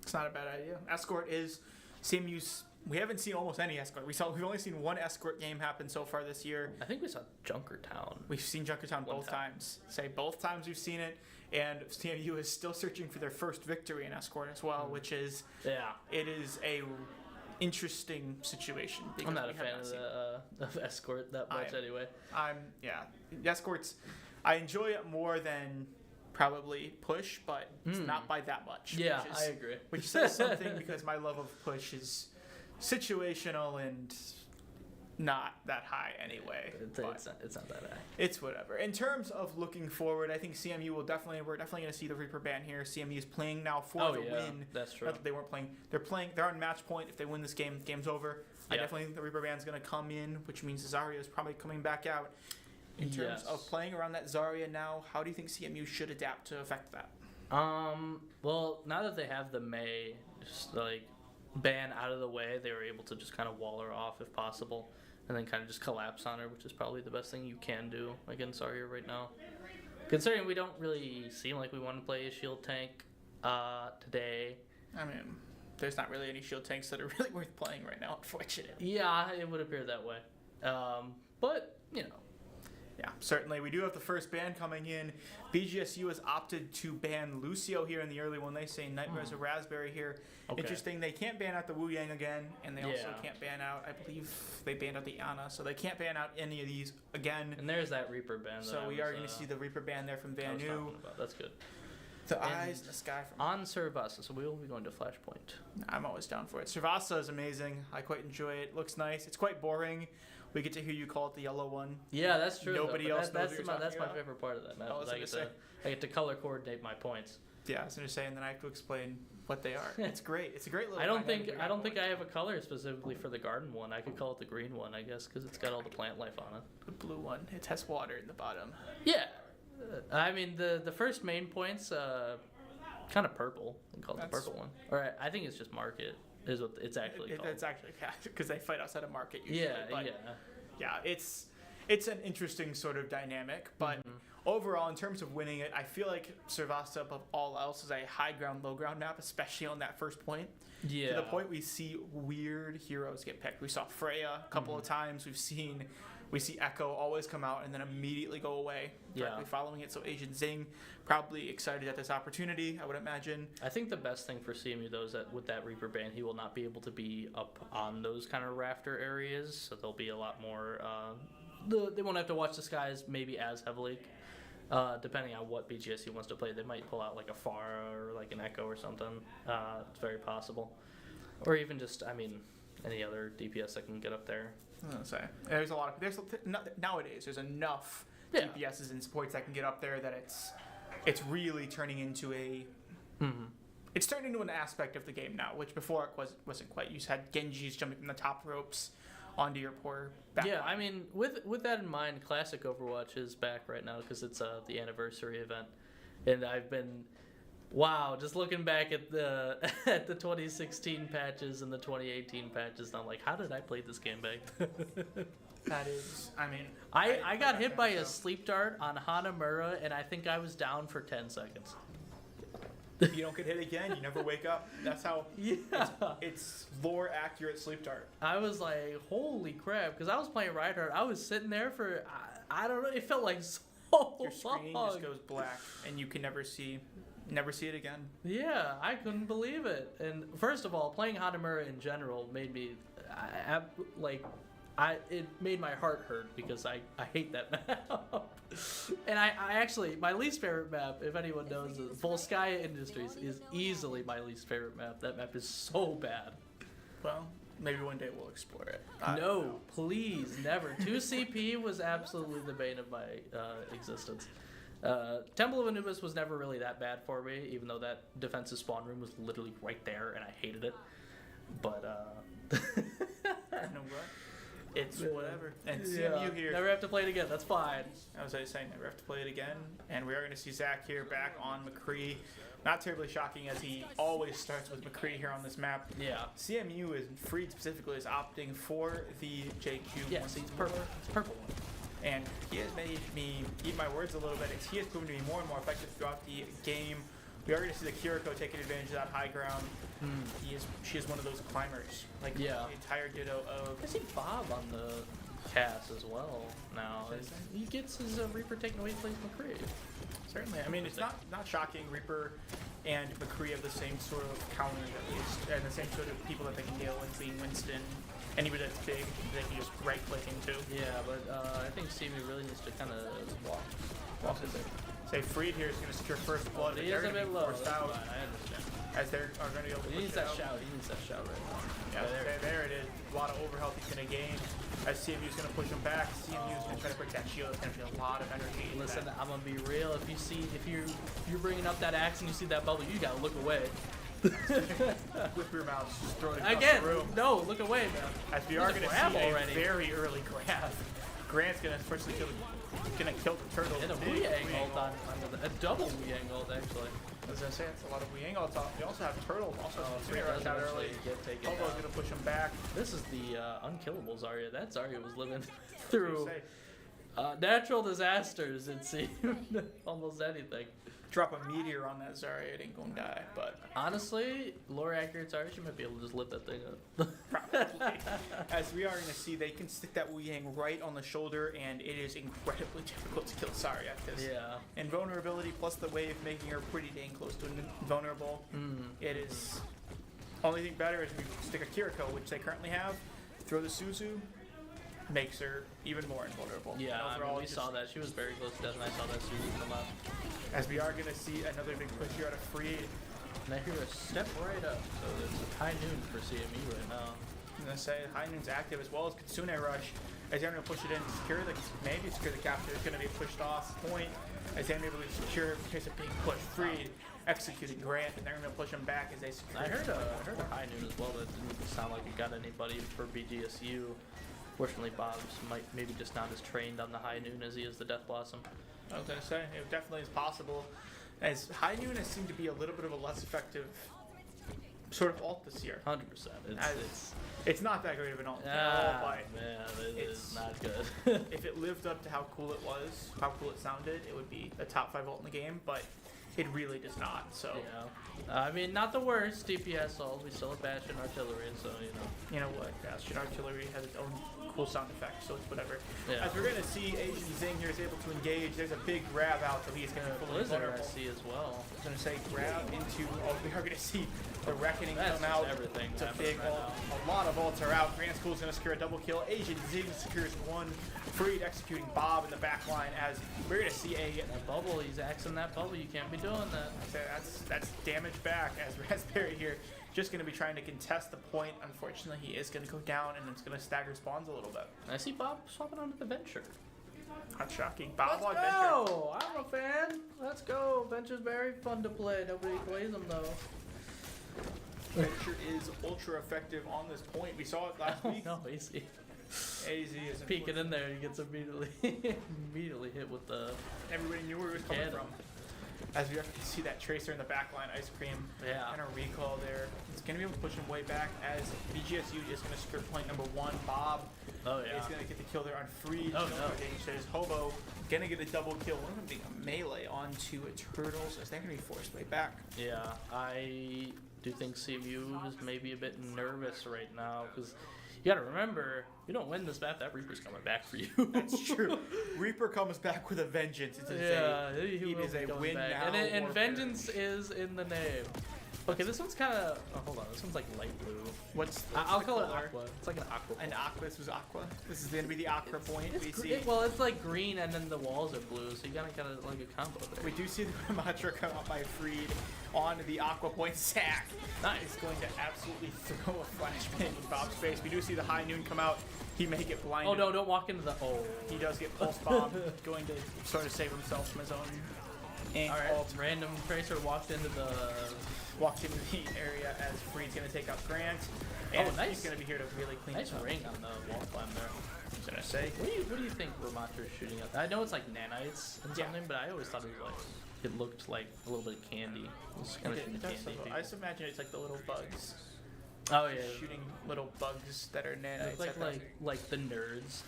It's not a bad idea. Escort is CMU's. We haven't seen almost any escort. We've only seen one escort game happen so far this year. I think we saw Junkertown. We've seen Junkertown both times. Both times we've seen it, and CMU is still searching for their first victory in escort as well, which is it is a interesting situation. I'm not a fan of escort that much anyway. Escorts. I enjoy it more than probably push, but it's not by that much. Yeah, I agree. Which says something because my love of push is situational and not that high anyway. It's not that high. It's whatever. In terms of looking forward, I think CMU we're definitely going to see the Reaper ban here. CMU is playing now for the win. That's true. Not that they weren't playing. They're on match point. If they win this game, the game's over. I definitely think the Reaper ban is going to come in, which means Osorio is probably coming back out. in terms of playing around that Zarya now? How do you think CMU should adapt to affect that? Well, now that they have the Mei just like ban out of the way, they were able to just kind of wall her off if possible, and then kind of just collapse on her, which is probably the best thing you can do against Zarya right now. Considering we don't really seem like we want to play a shield tank today. I mean, there's not really any shield tanks that are really worth playing right now, unfortunately. Yeah, it would appear that way. But, you know. Yeah, certainly. We do have the first ban coming in. BGSU has opted to ban Lucio here in the early one. They say Nightmare's a Raspberry here. Okay. Interesting. They can't ban out the Wu Yang again, and they also can't ban out, I believe they banned out the Ana, so they can't ban out any of these again. And there's that Reaper ban. So we are going to see the Reaper ban there from Vaneue. That's good. The eyes in the sky from on Servasa, so we will be going to Flashpoint. I'm always down for it. Servasa is amazing. I quite enjoy it. Looks nice. It's quite boring. We get to hear you call it the yellow one. Yeah, that's true. Nobody else knows that's my favorite part of that map. I get to color coordinate my points. Yeah, I was going to say, and then I have to explain what they are. It's great. It's a great little. I don't think I have a color specifically for the garden one. I could call it the green one, I guess, because it's got all the plant life on it. The blue one. It has water in the bottom. Yeah, I mean the first main point's kind of purple. We call it the purple one. All right, I think it's just market is what it's actually called. It's actually because they fight outside of market usually. Yeah, it's an interesting sort of dynamic, but overall, in terms of winning it, I feel like Servasa above all else is a high ground, low ground map, especially on that first point. Yeah. To the point we see weird heroes get picked. We saw Freya a couple of times. We see Echo always come out and then immediately go away directly following it. So AznZing probably excited at this opportunity, I would imagine. I think the best thing for CMU, though, is that with that Reaper ban, he will not be able to be up on those kind of rafter areas. So there'll be a lot more... they won't have to watch the skies maybe as heavily. Depending on what BGSU wants to play, they might pull out like a Pharah or like an Echo or something. It's very possible. Or even just, I mean, any other DPS that can get up there. I was gonna say nowadays there's enough DPSs and supports that can get up there that it's really turning into it's turned into an aspect of the game now, which before it wasn't quite. You had Genjis jumping from the top ropes onto your poor back line. I mean, with that in mind, Classic Overwatch is back right now because it's the anniversary event, and I've been. Wow, just looking back at the 2016 patches and the 2018 patches, I'm like, how did I play this game back then? That is, I mean... I got hit by a sleep dart on Hanamura, and I think I was down for 10 seconds. You don't get hit again, you never wake up. That's how... Yeah. It's lore-accurate sleep dart. I was like, holy crap, because I was playing Reinhardt. I was sitting there for, I don't know, it felt like so Your screen just goes black, and you can never see it again. Yeah, I couldn't believe it. And first of all, playing Hanamura in general made me it made my heart hurt because I hate that map. And I actually, my least favorite map, if anyone knows, is Volskaya Industries is easily my least favorite map. That map is so bad. Well, maybe one day we'll explore it. No, please, never. 2CP was absolutely the bane of my existence. Temple of Anubis was never really that bad for me, even though that defensive spawn room was literally right there, and I hated it. But, you know what? It's whatever. And CMU here. Never have to play it again. That's fine. I was saying never have to play it again. And we are going to see Zack here back on McCree. Not terribly shocking as he always starts with McCree here on this map. Yeah. CMU is Freed specifically is opting for the JQ. Yes, it's purple. It's purple. And he has made me eat my words a little bit. He has proven to be more and more effective throughout the game. We are going to see the Kiriko taking advantage of that high ground. She is one of those climbers. Like the entire ditto of... I see Bob on the cast as well now. He gets his Reaper taken away, plays McCree. Certainly. I mean, it's not shocking. Reaper and McCree have the same sort of counters at least, and the same sort of people that they can deal with, being Winston. Anybody that's big, they can just right-click into. Yeah, but I think CMU really needs to kind of walk in there. Say Freed here is going to secure first blood. He is a bit low. Out, I understand. As they are going to be able to He needs that shout. He needs that shout right now. Yeah, there it is. A lot of overhealth he's going to gain. As CMU is going to push him back, CMU is going to try to protect shield. It's going to be a lot of energy. Listen, I'm going to be real. If you're bringing up that axe and you see that bubble, you got to look away. With your mouth, just throw it across again. The room. No, look away, man. As we are going to see a very early grab. Grant's going to firstly kill gonna kill the turtle. And a Big Liang ult on a double Liang ult actually. I was gonna say that's a lot of Liang ults. We also have turtles. Also, Three rush out early. get taken Hobo's down. gonna push him back. This is the unkillable Zarya. That Zarya was living through natural disasters, it seemed. Almost anything. Drop a meteor on that Zarya, it ain't gonna die. But Honestly, lore accurate Zarya, she might be able to just lift that thing up. probably, as we are gonna see, they can stick that Wu Yang right on the shoulder, and it is incredibly difficult to kill Zarya. Yeah. Invulnerability plus the wave making her pretty dang close to invulnerable. It is. Only thing better is we stick a Kiriko, which they currently have. Throw the Suzu, makes her even more invulnerable. Yeah, And overall, we saw that. She was very close to death, and I saw that Suzu come up. As we are gonna see another big push here out of Freed. And I hear a step right up. So there's a high noon for CMU right now. I'm gonna say High Noon's active as well as Kitsune Rush. As they're gonna push it in, maybe secure the capture. It's gonna be pushed off point. As they're able to secure in case of being pushed. Freed executing Grant, and they're gonna push him back as they secure. I heard a high noon as well that didn't sound like it got anybody for BGSU. Fortunately, Bob's maybe just not as trained on the high noon as he is the Death Blossom. I was gonna say it definitely is possible. As High Noon has seemed to be a little bit of a less effective sort of ult this year. 100%. It's not that great of an ult at all, but man, it is not good. if it lived up to how cool it was, how cool it sounded, it would be a top 5 ult in the game. But it really does not. So yeah, I mean, not the worst DPS ult. We still have Bastion artillery, so you know what? Bastion artillery has its own cool sound effects, so it's whatever. Yeah. As we're gonna see, AznZing here is able to engage. There's a big grab out, so he's gonna be fully vulnerable. SC as well. I was gonna say grab into. Oh, we are gonna see the Reckoning That's come out. everything. It's a big ult. A lot of ults are out. Grand School's gonna secure a double kill. AznZing secures one. Freed executing Bob in the back line as we're gonna see That bubble, he's axing that bubble. You can't be doing that. that's damage back as Raspberry here just gonna be trying to contest the point. Unfortunately, he is gonna go down and it's gonna stagger spawns a little bit. I see Bob swapping onto the Venture. Not shocking. Bob on Let's Venture. go! I'm a fan. Let's go. Venture's very fun to play. Nobody plays them though. Venture is ultra effective on this point. We saw it last week. No, easy. AZ is Peeking in there, he gets immediately hit with the. Everybody knew where he was coming from. As we have to see that Tracer in the back line, Ice Cream, and a recall there. It's going to be able to push him way back as BGSU is going to secure point number 1. Bob is going to get the kill there on Freed. Oh, no. There's Hobo going to get a double kill. One of them being a melee onto a Turtles as they're going to be forced way back. Yeah, I do think CMU is maybe a bit nervous right now because you got to remember, you don't win this map, that Reaper's coming back for you. That's true. Reaper comes back with a vengeance. It is a win now. And vengeance is in the name. Okay, this one's kind of. Oh, hold on. This one's like light blue. I'll call it aqua. It's like an aqua. An aqua. This was aqua. This is going to be the aqua point. Well, it's like green and then the walls are blue, so you gotta kind of like a combo there. We do see the Ramatra come out by Freed on the aqua point. Zack is going to absolutely throw a flashbang in Bob's face. We do see the High Noon come out. He may get blinded. Oh no! Don't walk into the. Oh. He does get pulse bomb. Going to sort of save himself from his own. Alright, random Tracer walked into the area as Freed's going to take out Grant. And nice. He's going to be here to really clean nice up. ring on the wall climb there. I was going to say. What do you think Ramatra's shooting at? I know it's like nanites and something, but I always thought it was like it looked like a little bit of candy. It was kind of shooting candy. I just imagine it's like the little bugs. Oh yeah, shooting little bugs that are nanites. Like the nerds,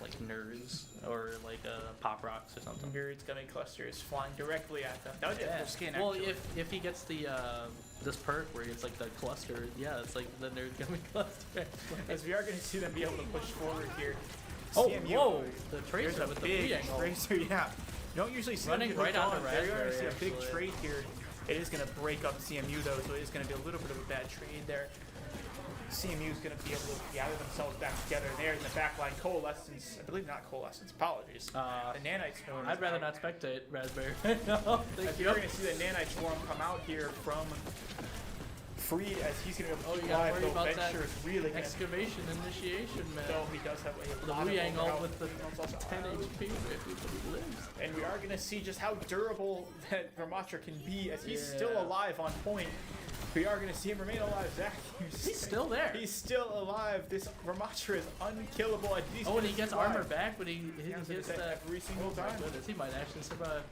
or like pop rocks or something. Nerds gummy clusters flying directly at them. That would be a cool skin. Well, actually. if he gets the this perk where it's like the cluster, it's like the nerd gummy cluster. As we are going to see them be able to push forward here. Oh, CMU, whoa! The Tracer with the big Tracer, yeah. You don't usually see running right on the Raspberry. You're going to see a big trade here. It is going to break up CMU though, so it is going to be a little bit of a bad trade there. CMU is going to be able to gather themselves back together. There in the back line, Coalescence. I believe not Coalescence. Apologies. The Nanite Swarm. I'd rather not spectate Raspberry. No, you're going to see the Nanite Swarm come out here from Freed as he's going to be able to gotta worry about that really excavation initiation, man. So he does have a the lot Liang of ult with the 10 HP if he lives. And we are going to see just how durable that Ramatra can be as he's still alive on point. We are going to see him remain alive, Zack. He's still there. He's still alive. This Ramatra is unkillable. And he gets armor back, but he hits that every single time. Goodness, he might actually survive.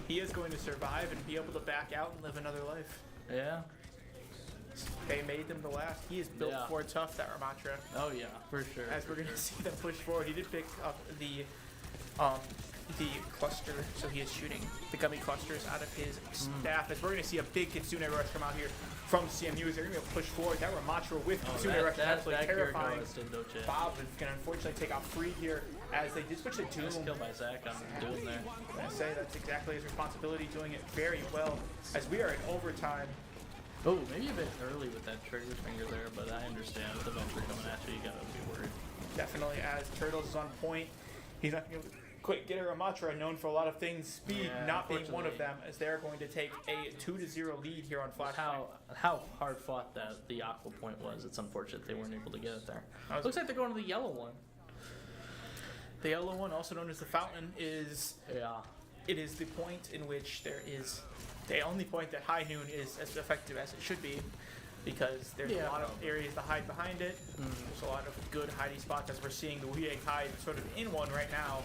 He is going to survive and be able to back out and live another life. Yeah. They made them to last. He is built for tough, that Ramatra. Oh yeah, for sure. As we're going to see them push forward. He did pick up the cluster, so he is shooting the gummy clusters out of his staff. As we're going to see a big Kitsune rush come out here from CMU. As they're going to push forward. That Ramatra with Kitsune rush is absolutely terrifying. Bob is going to unfortunately take out free here as they did switch to Doom. Nice kill by Zack on Doom there. I'm going to say that's exactly his responsibility, doing it very well. As we are in overtime. Oh, maybe a bit early with that trigger finger there, but I understand with the Venture coming at you, you gotta be worried. Definitely, as Turtles is on point. He's not going to quick get a Ramatra, known for a lot of things, speed not being one of them, as they're going to take a 2-0 lead here on Flash. How hard fought that the Aqua point was. It's unfortunate they weren't able to get it there. Looks like they're going to the yellow one. The yellow one, also known as the fountain, is it is the point in which there is the only point that High Noon is as effective as it should be, because there's a lot of areas to hide behind it. There's a lot of good hiding spots, as we're seeing the Wuyang hide sort of in one right now,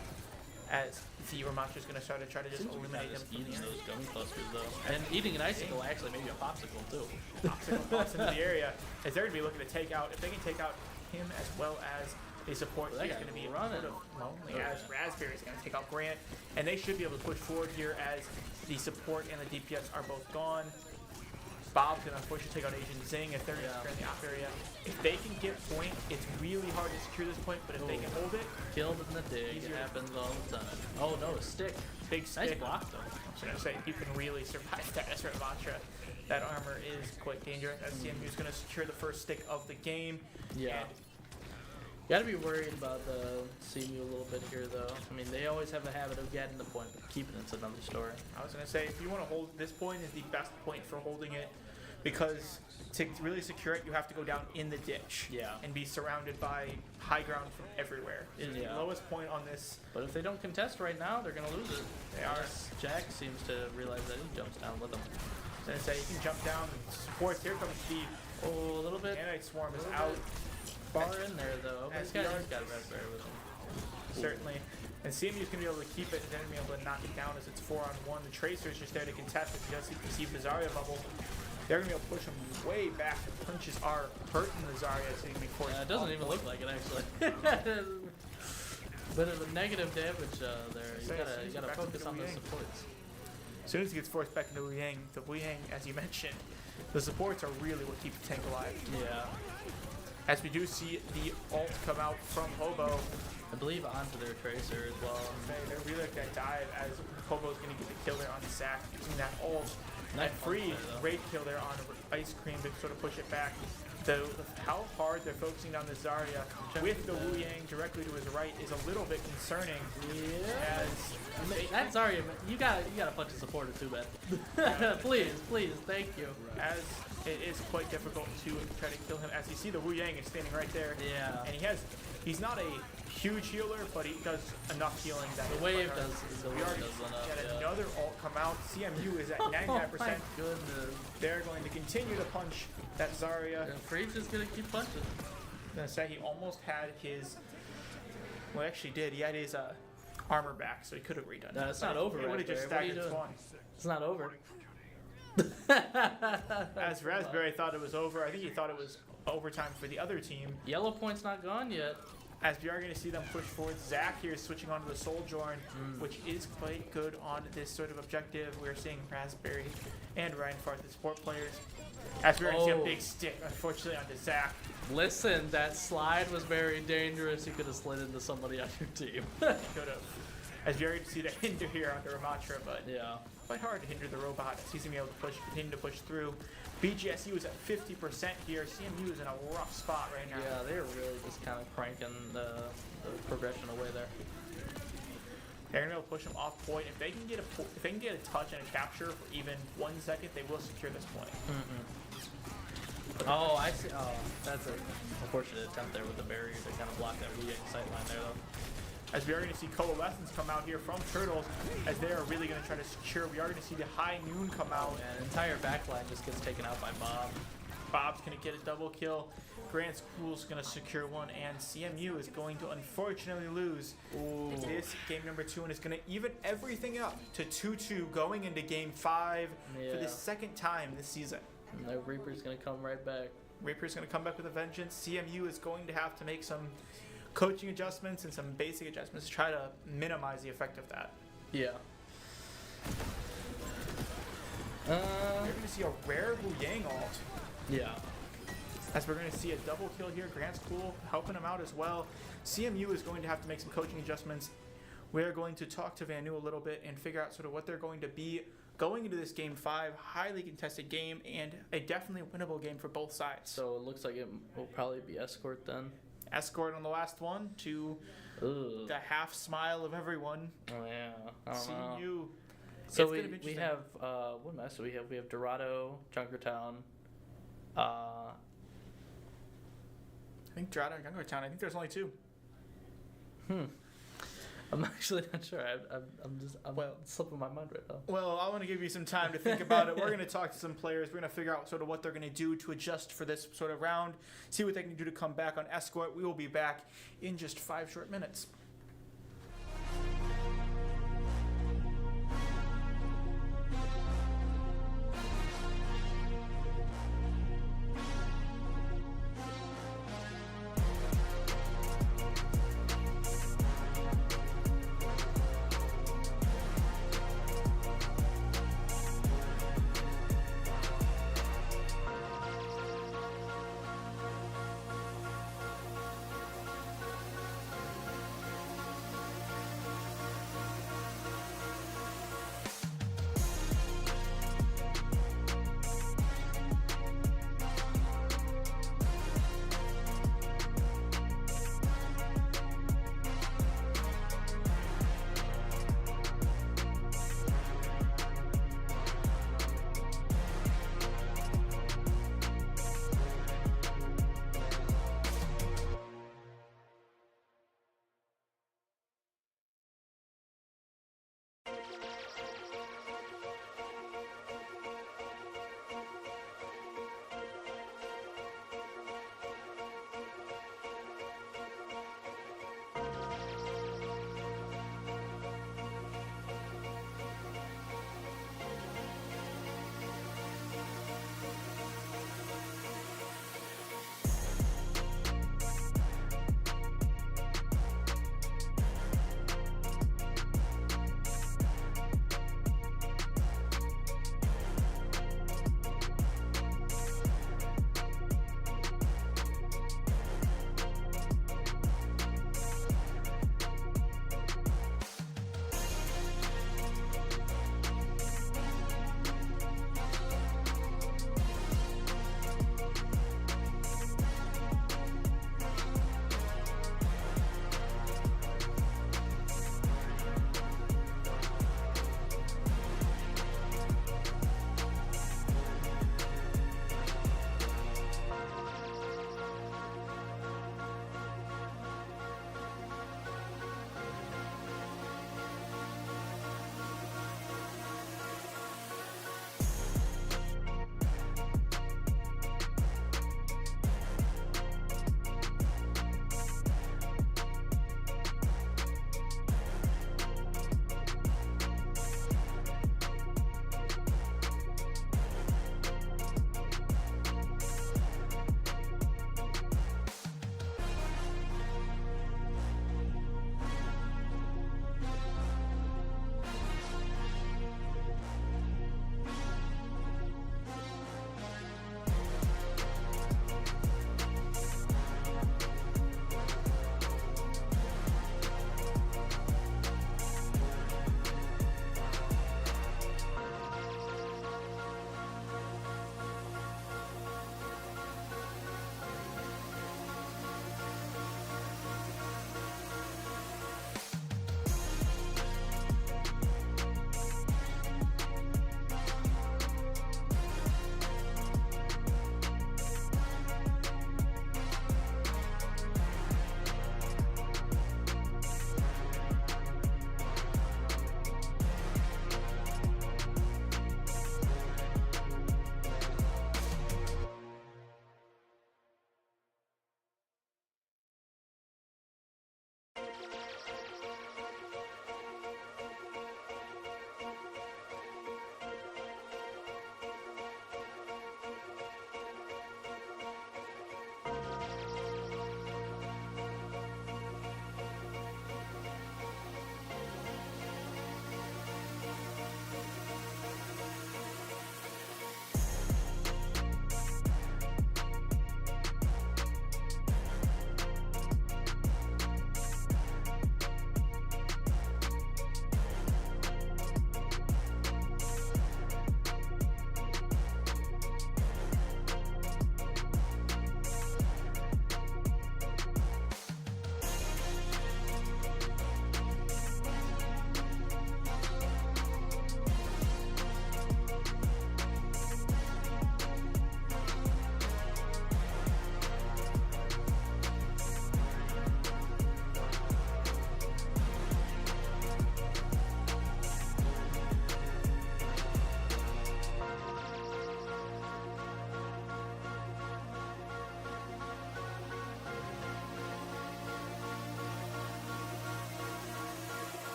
as the Ramatra is going to start to try to just eliminate him. Eating those gummy clusters though, and eating an icicle, actually maybe a popsicle too. Popsicle pops into the area, as they're going to be looking to take out, if they can take out him as well as they support, he's going to be running sort of lonely, as Raspberry is going to take out Grant, and they should be able to push forward here as the support and the DPS are both gone. Bob's going to unfortunately take out AznZing if they're in the off area. If they can get point, it's really hard to secure this point, but if they can hold it, killed in the dig, it happens all the time. Oh no, a stick. Big stick. Nice block though. I was going to say, you can really survive that as Ramatra. That armor is quite dangerous, as CMU is going to secure the first stick of the game. Yeah. Gotta be worried about the CMU a little bit here, though. I mean, they always have a habit of getting the point, but keeping it's another story. I was gonna say, if you want to hold this point, is the best point for holding it, because to really secure it, you have to go down in the ditch. And be surrounded by high ground from everywhere. Is the lowest point on this. But if they don't contest right now, they're gonna lose it. They are. Jack seems to realize that he jumps down with them. I was gonna say, you can jump down and support. Here comes Steve. Oh, a little bit. Nanite Swarm is out. Far in there though. He's got a Raspberry with him. Certainly. And CMU is going to be able to keep it, and then be able to knock it down as it's 4-on-1. The Tracer is just there to contest it. He does receive the Zarya bubble. They're going to be able to push him way back. The punches are hurting the Zarya, so he can be forced. It doesn't even look like it actually. Bit of a negative damage there. You gotta focus on the supports. As soon as he gets forced back into Wuyang, the Wuyang, as you mentioned, the supports are really what keep the tank alive. Yeah. As we do see the ult come out from Hobo. I believe onto their Tracer as well. They really like that dive, as Hobo's going to get the kill there on Zack using that ult. Nice free raid kill there on Ice Cream to sort of push it back. How hard they're focusing on the Zarya with the Wuyang directly to his right is a little bit concerning. As that Zarya, you gotta punch a supporter too, man. please, thank you. As it is quite difficult to try to kill him, as you see the Wuyang is standing right there. Yeah. And he's not a huge healer, but he does enough healing that the wave does enough. Yet another ult come out. CMU is at 99%. Oh my goodness. They're going to continue to punch that Zarya. And Freed's just gonna keep punching. I'm gonna say he almost had his. Well, actually did. He had his armor back, so he could have redone. No, it's not over. He would have just staggered spawn. It's not over. As Raspberry thought it was over, I think he thought it was overtime for the other team. Yellow point's not gone yet. As we are going to see them push forward, Zack here is switching onto the Sojourn, which is quite good on this sort of objective. We're seeing Raspberry and Reinfarth, the support players. As we're going to see a big stick, unfortunately, onto Zack. Listen, that slide was very dangerous. You could have slid into somebody on your team. Could have. As we're going to see the hinder here onto Ramatra, but quite hard to hinder the robot. As he's going to be able to continue to push through. BGSU is at 50% here. CMU is in a rough spot right now. Yeah, they're really just kind of cranking the progression away there. They're gonna be able to push them off point. If they can get a touch and a capture for even 1 second, they will secure this point. Oh, I see. Oh, that's an unfortunate attempt there with the barrier to kind of block that Wuyang sight line there, though. as we are going to see Coalescence come out here from Turtles, as they are really going to try to secure. We are going to see the High Noon come out. And the entire backline just gets taken out by Bob. Bob's going to get a double kill. Grant School's going to secure one, and CMU is going to unfortunately lose this game number 2, and it's going to even everything up to 2-2 going into game 5 for the second time this season. And the Reaper's going to come right back. Reaper's going to come back with a vengeance. CMU is going to have to make some coaching adjustments and some basic adjustments to try to minimize the effect of that. Yeah. We're going to see a rare Wu Yang ult. Yeah. As we're going to see a double kill here. Grant's cool, helping him out as well. CMU is going to have to make some coaching adjustments. We're going to talk to Vaneue a little bit and figure out sort of what they're going to be going into this game 5. Highly contested game and a definitely winnable game for both sides. So it looks like it will probably be Escort then. Escort on the last one to the half smile of everyone. Oh yeah. I don't know. CMU. So we have what mess do we have? We have Dorado, Junkertown. I think Dorado and Junkertown. I think there's only 2. I'm actually not sure. I'm slipping my mind right now. Well, I want to give you some time to think about it. We're going to talk to some players. We're going to figure out sort of what they're going to do to adjust for this sort of round, see what they can do to come back on Escort. We will be back in just 5 short minutes.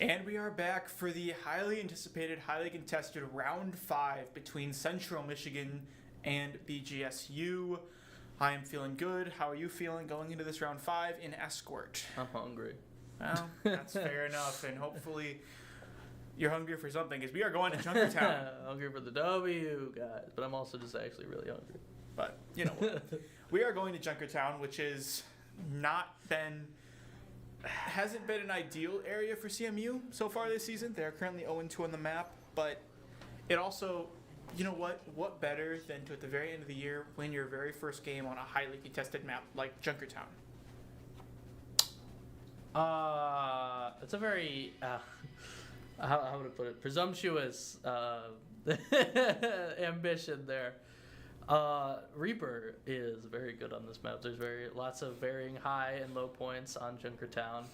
And we are back for the highly anticipated, highly contested round 5 between Central Michigan and BGSU. I am feeling good. How are you feeling going into this round 5 in Escort? I'm hungry. Well, that's fair enough, and hopefully you're hungry for something, because we are going to Junkertown. Hungry for the W, guys, but I'm also just actually really hungry. But, you know what? We are going to Junkertown, which is hasn't been an ideal area for CMU so far this season. They're currently 0-2 on the map, but it also, you know what better than to, at the very end of the year, win your very first game on a highly contested map like Junkertown? It's a very, how would I put it, presumptuous ambition there. Reaper is very good on this map. There's lots of varying high and low points on Junkertown.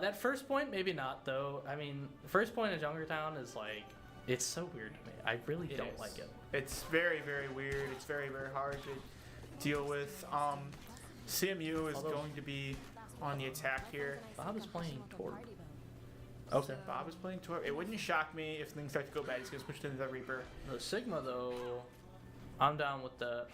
That first point, maybe not though. I mean, the first point of Junkertown is like, it's so weird to me. I really don't like it. It's very, very weird. It's very, very hard to deal with. CMU is going to be on the attack here. Bob is playing Torb. Okay. Bob is playing Torb. It wouldn't shock me if things start to go bad. He's going to switch into the Reaper. The Sigma though, I'm down with that.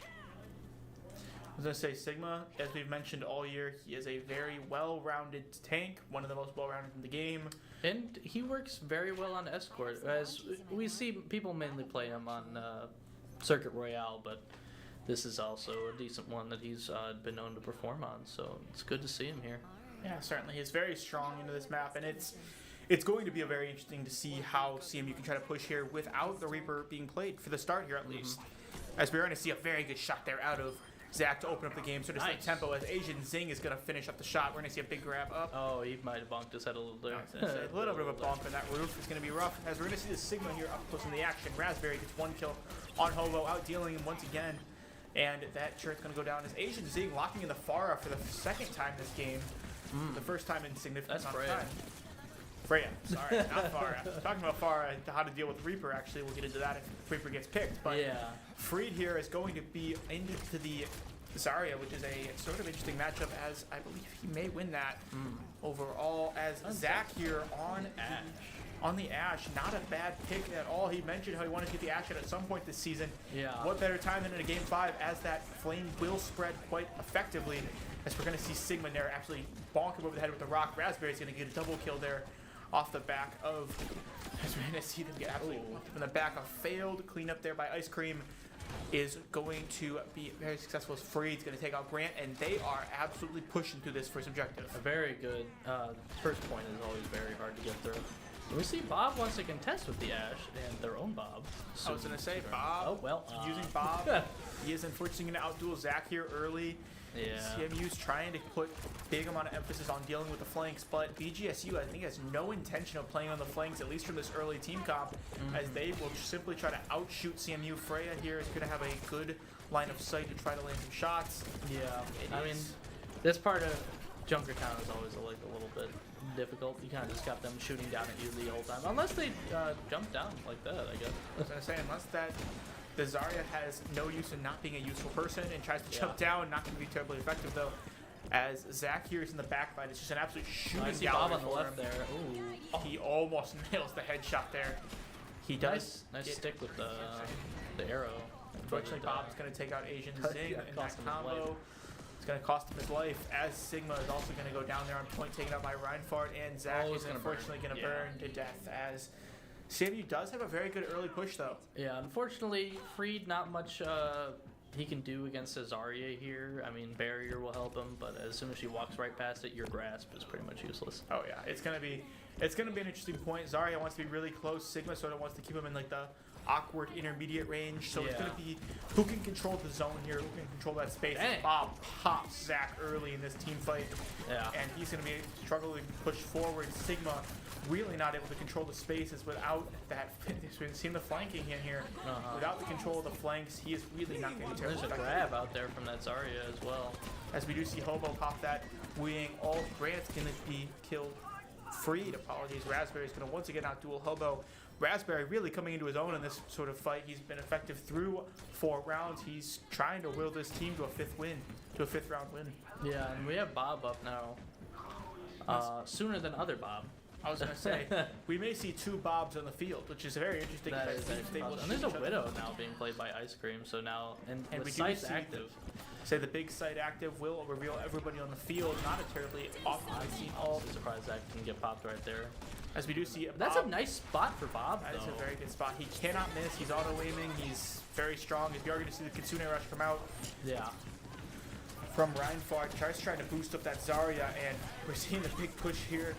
I was going to say Sigma, as we've mentioned all year, he is a very well-rounded tank, one of the most well-rounded in the game. And he works very well on Escort, as we see people mainly play him on Circuit Royale, but this is also a decent one that he's been known to perform on, so it's good to see him here. Yeah, certainly. He's very strong into this map, and it's going to be very interesting to see how CMU can try to push here without the Reaper being played, for the start here at least. As we're going to see a very good shot there out of Zack to open up the game, sort of set tempo as AznZing is going to finish up the shot. We're going to see a big grab up. Oh, he might have bonked his head a little there. A little bit of a bump, and that roof is going to be rough. As we're going to see the Sigma here up close in the action. Raspberry gets one kill on Hobo, outdealing him once again. And that shirt's going to go down as AznZing locking in the Pharah for the second time this game. The first time in significant amount of time. Freya, sorry, not Pharah. Talking about Pharah, how to deal with Reaper, actually. We'll get into that if Reaper gets picked. But yeah. Freed here is going to be into the Zarya, which is a sort of interesting matchup, as I believe he may win that overall. As Zack here on the Ashe, not a bad pick at all. He mentioned how he wanted to get the Ashe at some point this season. Yeah. What better time than in a game 5, as that flame will spread quite effectively, as we're going to see Sigma there actually bonk him over the head with the rock. Raspberry's going to get a double kill there off the back of, as we're going to see them get absolutely in the back of failed cleanup there by Ice Cream. Is going to be very successful as Freed's going to take out Grant, and they are absolutely pushing through this first objective. A very good first point is always very hard to get through. We see Bob wants to contest with the Ashe and their own Bob. I was going to say Bob. Oh, well. Using Bob. He is unfortunately going to outduel Zack here early. Yeah. CMU's trying to put big amount of emphasis on dealing with the flanks, but BGSU, I think, has no intention of playing on the flanks, at least from this early team comp, as they will simply try to outshoot CMU. Freya here is going to have a good line of sight to try to land some shots. Yeah. I mean, this part of Junkertown is always like a little bit difficult. You kind of just got them shooting down at you the whole time, unless they jump down like that, I guess. I was going to say, unless the Zarya has no use in not being a useful person and tries to jump down, not going to be terribly effective though. As Zack here is in the backline, it's just an absolute shooting Bob on the for left him. there. Ooh. He almost nails the headshot there. He does. Nice stick with the arrow. Unfortunately, Bob's going to take out AznZing in that combo. It's going to cost him his life, as Sigma is also going to go down there on point, taken out by Reinfart, and Zack is unfortunately going to burn to death, as CMU does have a very good early push, though. Yeah, unfortunately, Freed, not much he can do against a Zarya here. I mean, barrier will help him, but as soon as she walks right past it, your grasp is pretty much useless. Oh yeah, it's gonna be an interesting point. Zarya wants to be really close. Sigma sort of wants to keep him in like the awkward intermediate range. So it's gonna be who can control the zone here, who can control that space. Bob pops Zack early in this team fight. Yeah. And he's gonna be struggling to push forward. Sigma really not able to control the spaces without that. We've seen the flanking in here. Without the control of the flanks, he is really not going to be terrible. There's a grab out there from that Zarya as well. As we do see Hobo pop that wing. All Grant's going to be killed. Freed, apologies. Raspberry's going to once again outduel Hobo. Raspberry really coming into his own in this sort of fight. He's been effective through 4 rounds. He's trying to will this team to a 5th round win. Yeah, and we have Bob up now. Sooner than other Bob. I was going to say, we may see 2 Bobs on the field, which is very interesting. That is they will and there's shoot a each other. Widow now being played by Ice Cream, so now, and we with do Sight see active. Say the big site active will reveal everybody on the field. Not a terribly often seen all. I'm surprised Zack can get popped right there. As we do see That's Bob, a nice spot for Bob, That though. is a very good spot. He cannot miss. He's auto-aiming. He's very strong. If you are going to see the Kitsune Rush come out Yeah. from Reinfart, tries trying to boost up that Zarya, and we're seeing the big push here.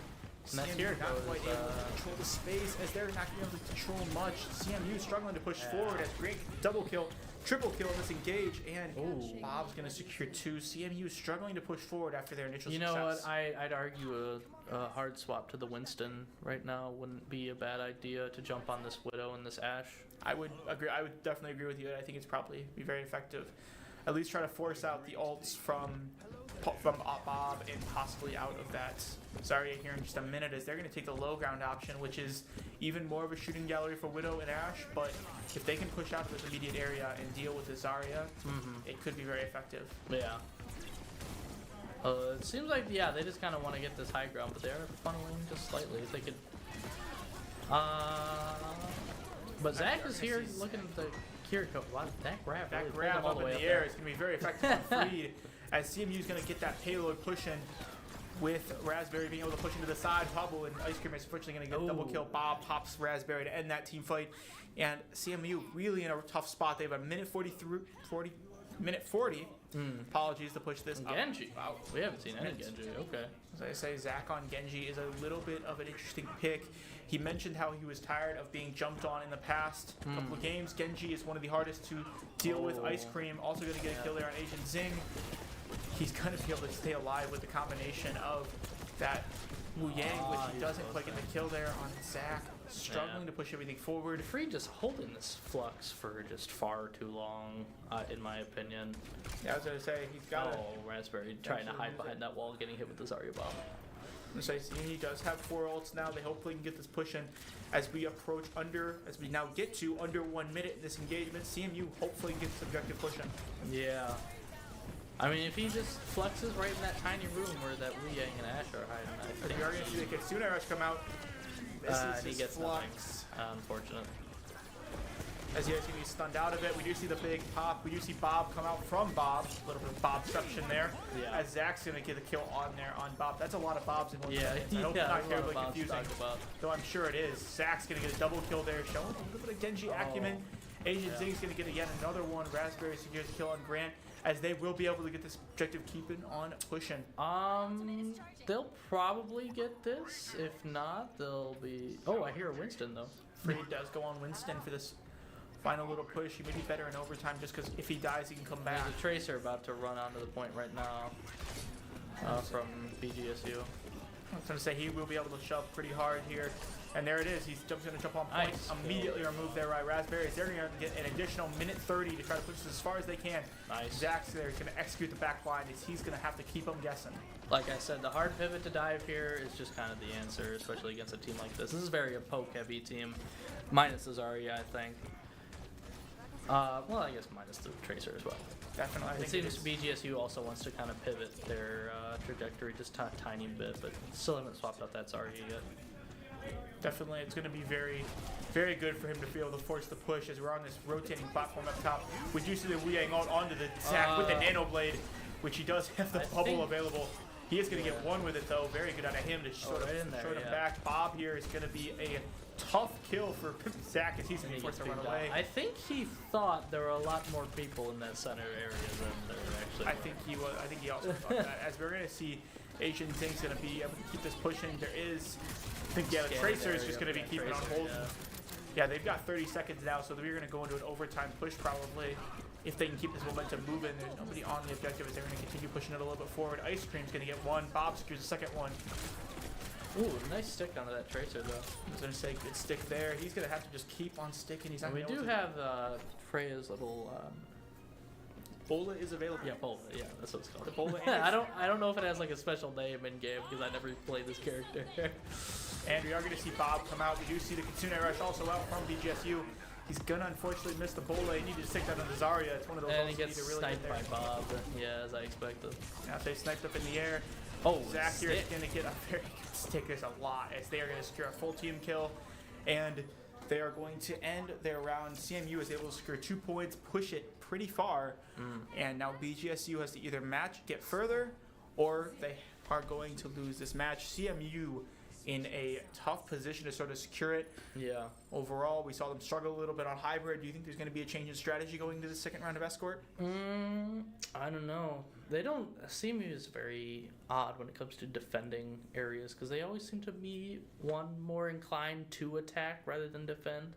And that's CMU here not goes, quite able to control the space as they're not being able to control much. CMU struggling to push forward as great double kill, triple kill in this engage, and Bob's going to secure 2. CMU is struggling to push forward after their initial You success. know what? I'd argue a hard swap to the Winston right now wouldn't be a bad idea to jump on this Widow and this Ashe. I would agree. I would definitely agree with you. I think it's probably be very effective. At least try to force out the ults from Bob and possibly out of that Zarya here in just a minute, as they're going to take the low ground option, which is even more of a shooting gallery for Widow and Ashe. But if they can push out to this immediate area and deal with the Zarya, it could be very effective. Yeah. It seems like, yeah, they just kind of want to get this high ground, but they're funneling just slightly. If they could. But Zack is here looking at the Kiriko. Wow, that grab. That really grab all up the way in the up air there. is going to be very effective on Freed, as CMU is going to get that payload pushing with Raspberry being able to push into the side. Pablo and Ice Cream is unfortunately going to get a double kill. Bob pops Raspberry to end that team fight. And CMU really in a tough spot. They have a minute 40. Apologies to push this Genji. out. We haven't seen any Genji. Okay. As I say, Zack on Genji is a little bit of an interesting pick. He mentioned how he was tired of being jumped on in the past couple of games. Genji is one of the hardest to deal with. Ice Cream also going to get a kill there on AznZing. He's going to be able to stay alive with the combination of that Wu Yang, which he doesn't quite get the kill there on Zack. Struggling to push everything forward. Free just holding this flux for just far too long, in my opinion. Yeah, I was going to say, he's got Raspberry trying to hide behind that wall, getting hit with the Zarya bomb. So he does have 4 ults now. They hopefully can get this pushing as we approach as we now get to under 1 minute in this engagement. CMU hopefully gets this objective pushing. Yeah. I mean, if he just flexes right in that tiny room where that Wu Yang and Ashe are hiding, I think We are going to see the Kitsune Rush come out. This is he his gets flux. nothing. Unfortunate. As he is going to be stunned out of it. We do see the big pop. We do see Bob come out from Bob. A little bit of Bobception there. Yeah. As Zack's going to get a kill on there on Bob. That's a lot of Bobs in one second. I hope yeah, it's not terribly Bob's to confusing. talk about. Though I'm sure it is. Zack's going to get a double kill there, showing a little bit of Genji acumen. AznZing's going to get again another one. Raspberry secures a kill on Grant, as they will be able to get this objective keeping on pushing. They'll probably get this. If not, they'll be. Oh, I hear a Winston though. Freed does go on Winston for this final little push. He may be better in overtime just because if he dies, he can come back. There's a Tracer about to run onto the point right now from BGSU. I was going to say he will be able to shove pretty hard here. And there it is. He's going to jump on point. Nice. Immediately removed there by Raspberries. They're going to get an additional minute 30 to try to push this as far as they can. Nice. Zack's there. He's going to execute the back line. He's going to have to keep them guessing. Like I said, the hard pivot to dive here is just kind of the answer, especially against a team like this. This is very a poke-heavy team, minus the Zarya, I think. Well, I guess minus the Tracer as well. Definitely. I It think seems BGSU also wants to kind of pivot their trajectory just a tiny bit, but still haven't swapped out that Zarya yet. Definitely, it's going to be very, very good for him to be able to force the push as we're on this rotating platform up top. We do see the Wu Yang ult onto the Zack with the Nano Blade, which he does have the bubble available. He is going to get one with it, though. Very good out of him to sort of short him back. Bob here is going to be a tough kill for Zack as he's going to be forced to run away. I think he thought there were a lot more people in that center area than there actually were. I think he also thought that. As we're going to see, AznZing's going to be able to keep this pushing. There is, I think, the Tracer is just going to be keeping on hold. Yeah, they've got 30 seconds now, so we're going to go into an overtime push probably. If they can keep this momentum moving, there's nobody on the objective as they're going to continue pushing it a little bit forward. Ice Cream's going to get one. Bob secures the second one. Ooh, nice stick onto that Tracer, though. I was going to say, good stick there. He's going to have to just keep on sticking. He's not We gonna be do able to. have Freya's little... Bola is available. Yeah, Bola. Yeah, that's what it's called. The Bola I don't know if it has like a special name in game because I never played this character. And we are going to see Bob come out. We do see the Kitsune Rush also out from BGSU. He's gonna unfortunately miss the bola. He needed to stick that on the Zarya. It's one of those And he ults you gets need to really sniped get by there. Bob. Yeah, as I expected. Now if they sniped up in the air, Oh, Zack here is stick. gonna get a very good stick. There's a lot as they are gonna secure a full team kill, and they are going to end their round. CMU is able to secure 2 points, push it pretty far, and now BGSU has to either match, get further, or they are going to lose this match. CMU in a tough position to sort of secure it. Yeah. Overall, we saw them struggle a little bit on hybrid. Do you think there's going to be a change in strategy going into the second round of Escort? I don't know. They don't. CMU is very odd when it comes to defending areas because they always seem to be more inclined to attack rather than defend.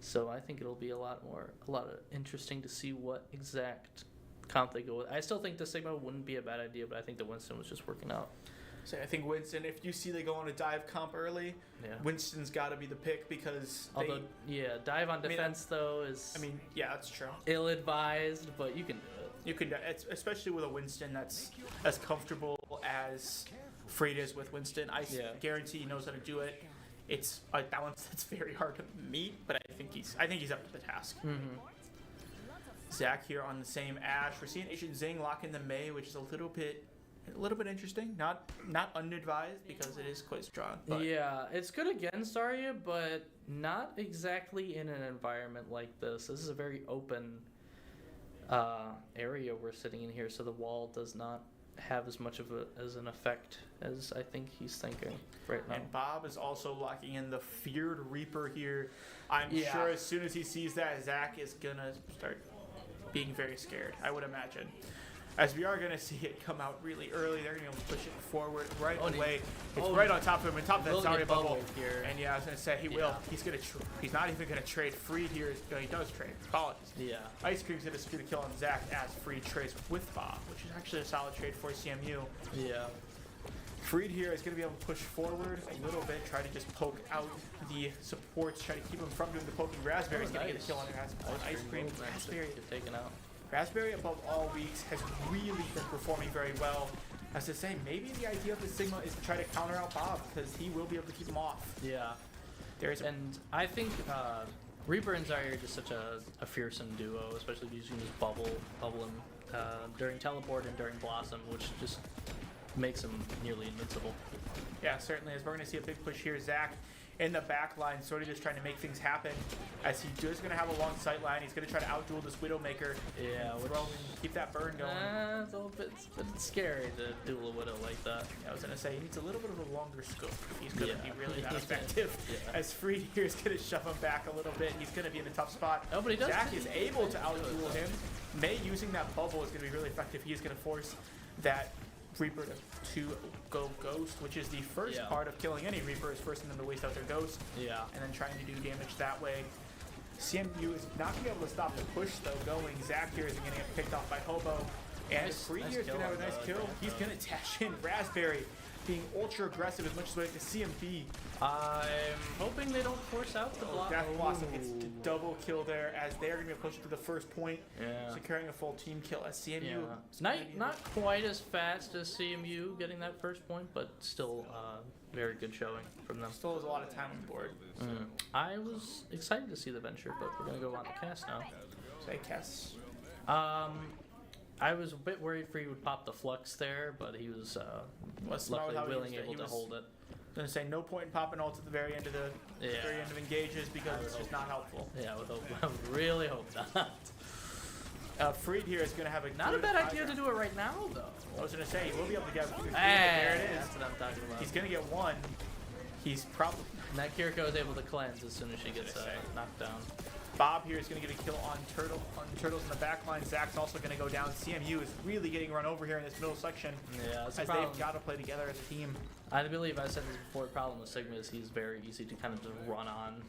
So I think it'll be a lot of interesting to see what exact comp they go with. I still think the Sigma wouldn't be a bad idea, but I think the Winston was just working out. So I think Winston, if you see they go on a dive comp early, Yeah. Winston's got to be the pick because Although, dive on defense though is yeah, that's true. ill-advised, but you can do it. You could, especially with a Winston that's as comfortable as Freed is with Winston. I guarantee he knows how to do it. It's a balance that's very hard to meet, but I think he's up to the task. Zack here on the same Ash. We're seeing AznZing lock in the Mei, which is a little bit interesting. Not unadvised because it is quite strong. But Yeah, it's good against Arya, but not exactly in an environment like this. This is a very open area we're sitting in here, so the wall does not have as much of as an effect as I think he's thinking right now. And Bob is also locking in the feared Reaper here. I'm sure as soon as he sees that, Zack is gonna start being very scared, I would imagine. As we are going to see it come out really early, they're going to be able to push it forward right away. It's right on top of him, on top of that Zarya bubble. Here. And I was going to say, he will. He's going to. He's not even going to trade. Freed here. He does trade. Apologies. Yeah. Ice Cream's going to secure the kill on Zack as Freed trades with Bob, which is actually a solid trade for CMU. Yeah. Freed here is going to be able to push forward a little bit, try to just poke out the supports, try to keep him from doing the poking. Raspberry's going to get the kill on Ice Cream. Raspberry get taken out. Raspberry, above all weeks, has really been performing very well. As to say, maybe the idea of the Sigma is to try to counter out Bob, because he will be able to keep him off. Yeah. And I think Reaper and Zarya are just such a fearsome duo, especially using his bubble him during teleport and during blossom, which just makes him nearly invincible. Yeah, certainly. As we're going to see a big push here, Zack in the back line, sort of just trying to make things happen. As he is going to have a long sight line, he's going to try to outduel this Widowmaker. Yeah, keep that burn going. It's a little bit scary to duel a Widow like that. Yeah, I was going to say, he needs a little bit of a longer scope. He's going to be really that effective. As Freed here is going to shove him back a little bit. He's going to be in a tough spot. Oh, but he does. Zack is able to outduel him. Mei using that bubble is going to be really effective. He is going to force that Reaper to go Ghost, which is the first part of killing any Reaper, is forcing them to waste out their Ghost. Yeah. And then trying to do damage that way. CMU is not going to be able to stop the push, though, going. Zack here is going to get picked off by Hobo. And Freed here is going to have a nice kill. He's going to dash in Raspberry, being ultra aggressive as much as we like to see him be. I'm hoping they don't force out the block. Death Blossom gets the double kill there as they are going to be pushing to the first point, securing a full team kill as CMU. Not quite as fast as CMU getting that first point, but still very good showing from them. Still has a lot of time on the board. I was excited to see the venture, but we're going to go on to Cass now. Say Cass. I was a bit worried Free would pop the Flux there, but he was luckily able to hold it. I was going to say, no point in popping ult at the very end of engages because it's just not helpful. Yeah, I would really hope not. Freed here is going to have a not a bad idea to do it right now, though. I was going to say, he will be able to get there it is. That's what I'm talking about. He's going to get one. He's probably... That Kiriko is able to cleanse as soon as she gets knocked down. Bob here is going to get a kill on Turtles in the back line. Zack's also going to go down. CMU is really getting run over here in this middle section. Yeah, that's as they've got to play together as a team. I believe I said this before. The problem with Sigma is he's very easy to kind of just run on,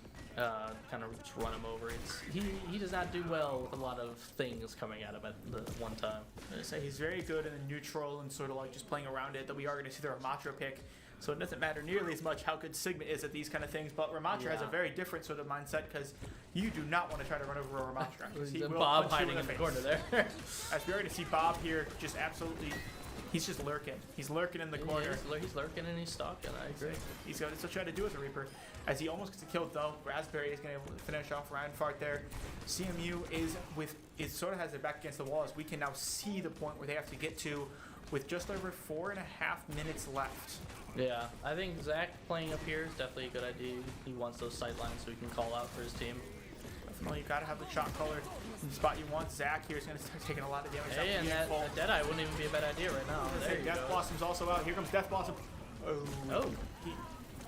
kind of just run him over. He does not do well with a lot of things coming at him at the one time. I'm going to say he's very good in the neutral and sort of like just playing around it. That we are going to see the Ramatra pick. So it doesn't matter nearly as much how good Sigma is at these kind of things, but Ramatra has a very different sort of mindset because you do not want to try to run over a Ramatra. He will Bob hiding in the corner there. As we're going to see Bob here just absolutely he's just lurking. He's lurking in the corner. He's lurking and he's stalking. I agree. He's going to still try to do as a Reaper. As he almost gets killed though, Raspberry is going to finish off Reinhardt there. CMU sort of has their back against the wall as we can now see the point where they have to get to with just over 4.5 minutes left. Yeah, I think Zack playing up here is definitely a good idea. He wants those sight lines so he can call out for his team. Definitely, you gotta have the shot caller in the spot you want. Zack here is gonna start taking a lot of damage. Hey, and that Deadeye wouldn't even be a bad idea right now. There you Death go. Blossom's also out. Here comes Death Blossom. Oh.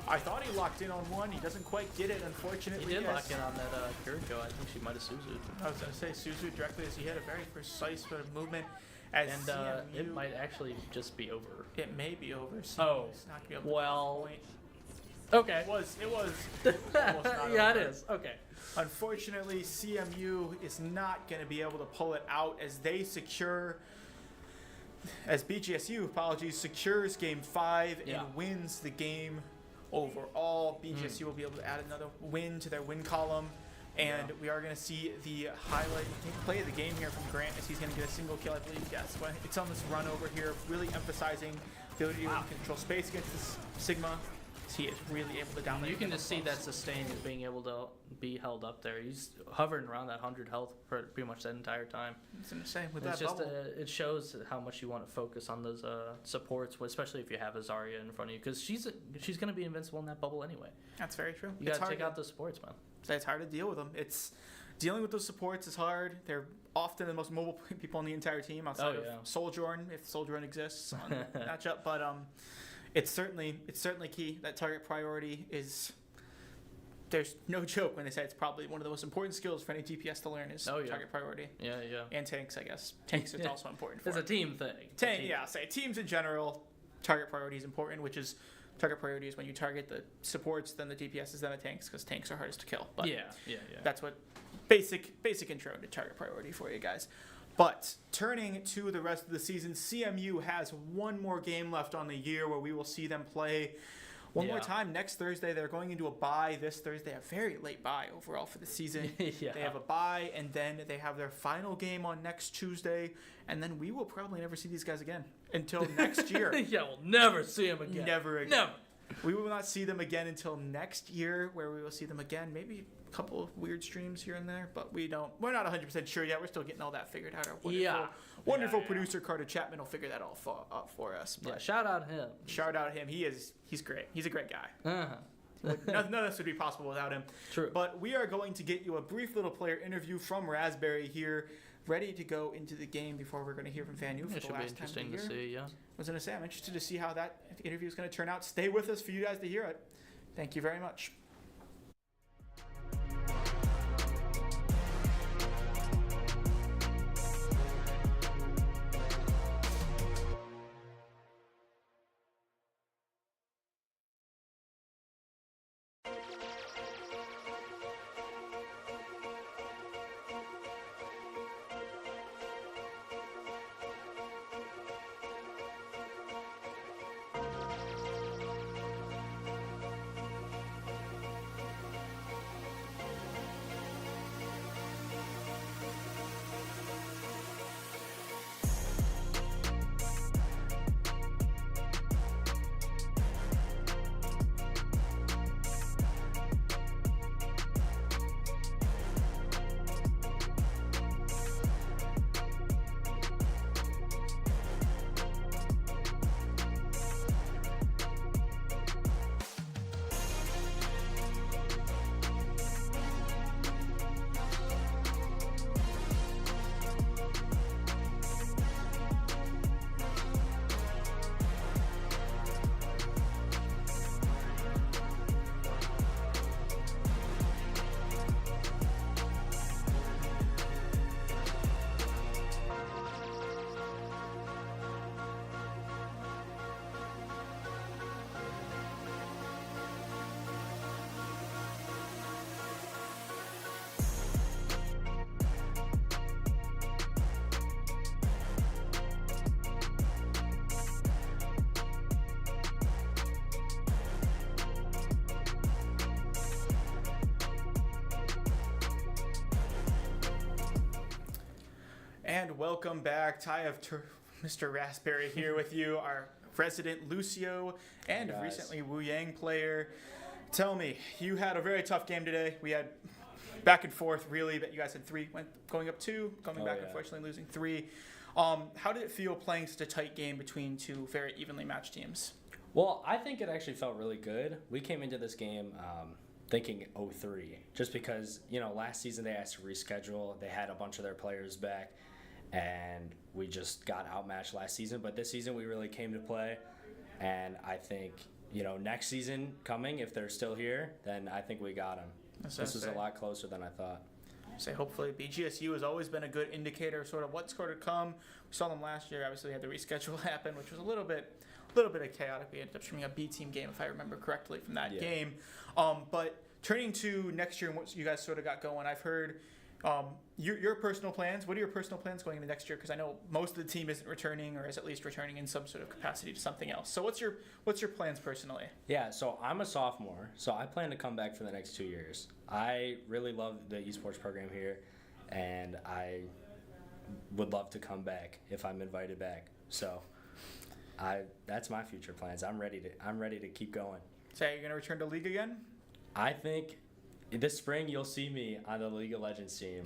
I thought he locked in on one. He doesn't quite get it, unfortunately. He did lock in on that Kiriko. I think she might have Suzu'd. I was gonna say Suzu directly as he had a very precise sort of movement. As and CMU, it might actually just be over. It may be over. CMU's Oh, not gonna be able to well. point. Okay. It was almost not yeah, over. it is. Okay. Unfortunately, CMU is not going to be able to pull it out as they secure, as BGSU, secures game 5 and wins the game overall. BGSU will be able to add another win to their win column. And we are going to see the highlight play of the game here from Grant as he's going to get a single kill, I believe. Yes, it's on this run over here, really emphasizing the ability to control space against this Sigma. He is really able to dominate. You can just see that sustain is being able to be held up there. He's hovering around that 100 health for pretty much that entire time. It's insane with it's that just bubble. It shows how much you want to focus on those supports, especially if you have a Zarya in front of you, because she's going to be invincible in that bubble anyway. That's very true. You got to take out the supports, man. It's hard to deal with them. It's dealing with those supports is hard. They're often the most mobile people on the entire team outside of Sojourn, if Sojourn exists on the matchup. But it's certainly key. That target priority is. There's no joke when they say it's probably one of the most important skills for any DPS to learn is target priority. Yeah. And tanks, I guess. Tanks is also important for It's a team thing. Say teams in general, target priority is important, which is target priority is when you target the supports, then the DPSs, then the tanks, because tanks are hardest to kill. But that's what basic intro to target priority for you guys. But turning to the rest of the season, CMU has one more game left on the year where we will see them play one more time next Thursday. They're going into a bye this Thursday, a very late bye overall for the season. They have a bye, and then they have their final game on next Tuesday, and then we will probably never see these guys again until next year. We'll never see them again. Never again. Never. We will not see them again until next year, where we will see them again. Maybe a couple of weird streams here and there, but we're not 100% sure yet. We're still getting all that figured out. Our wonderful producer Carter Chapman will figure that all up for us. But shout out him. Shout out him. He's great. He's a great guy. None of this would be possible without him. True. But we are going to get you a brief little player interview from Raspberry here, ready to go into the game before we're going to hear from Vaneue for the last time of the year. It should be interesting to see, I was going to say, I'm interested to see how that interview is going to turn out. Stay with us for you guys to hear it. Thank you very much. And welcome back. Mr. Raspberry here with you, our resident Lucio and recently Wu Yang player. Tell me, you had a very tough game today. We had back and forth, really, but you guys had 3, going up 2, coming back, unfortunately losing 3. How did it feel playing such a tight game between 2 very evenly matched teams? Well, I think it actually felt really good. We came into this game thinking 0-3, just because, last season they asked to reschedule. They had a bunch of their players back, and we just got outmatched last season. But this season we really came to play, and I think, next season coming, if they're still here, then I think we got them. This is a lot closer than I thought. Hopefully BGSU has always been a good indicator of sort of what's going to come. We saw them last year. Obviously, we had the reschedule happen, which was a little bit of chaotic. We ended up streaming a B team game, if I remember correctly, from that game. But turning to next year and what you guys sort of got going, I've heard your personal plans. What are your personal plans going into next year? Because I know most of the team isn't returning, or is at least returning in some sort of capacity to something else. So what's your plans personally? Yeah, so I'm a sophomore, so I plan to come back for the next 2 years. I really love the esports program here, and I would love to come back if I'm invited back. So that's my future plans. I'm ready to keep going. So you're gonna return to League again? I think this spring you'll see me on the League of Legends team.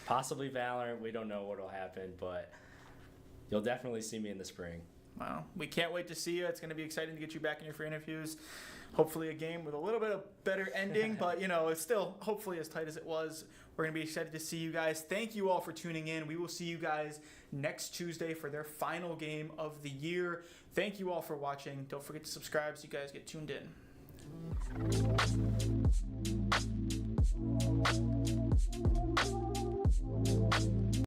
Possibly Valorant. We don't know what will happen, but you'll definitely see me in the spring. Wow. We can't wait to see you. It's going to be exciting to get you back in here for interviews. Hopefully a game with a little bit of better ending, but it's still hopefully as tight as it was. We're going to be excited to see you guys. Thank you all for tuning in. We will see you guys next Tuesday for their final game of the year. Thank you all for watching. Don't forget to subscribe so you guys get tuned in.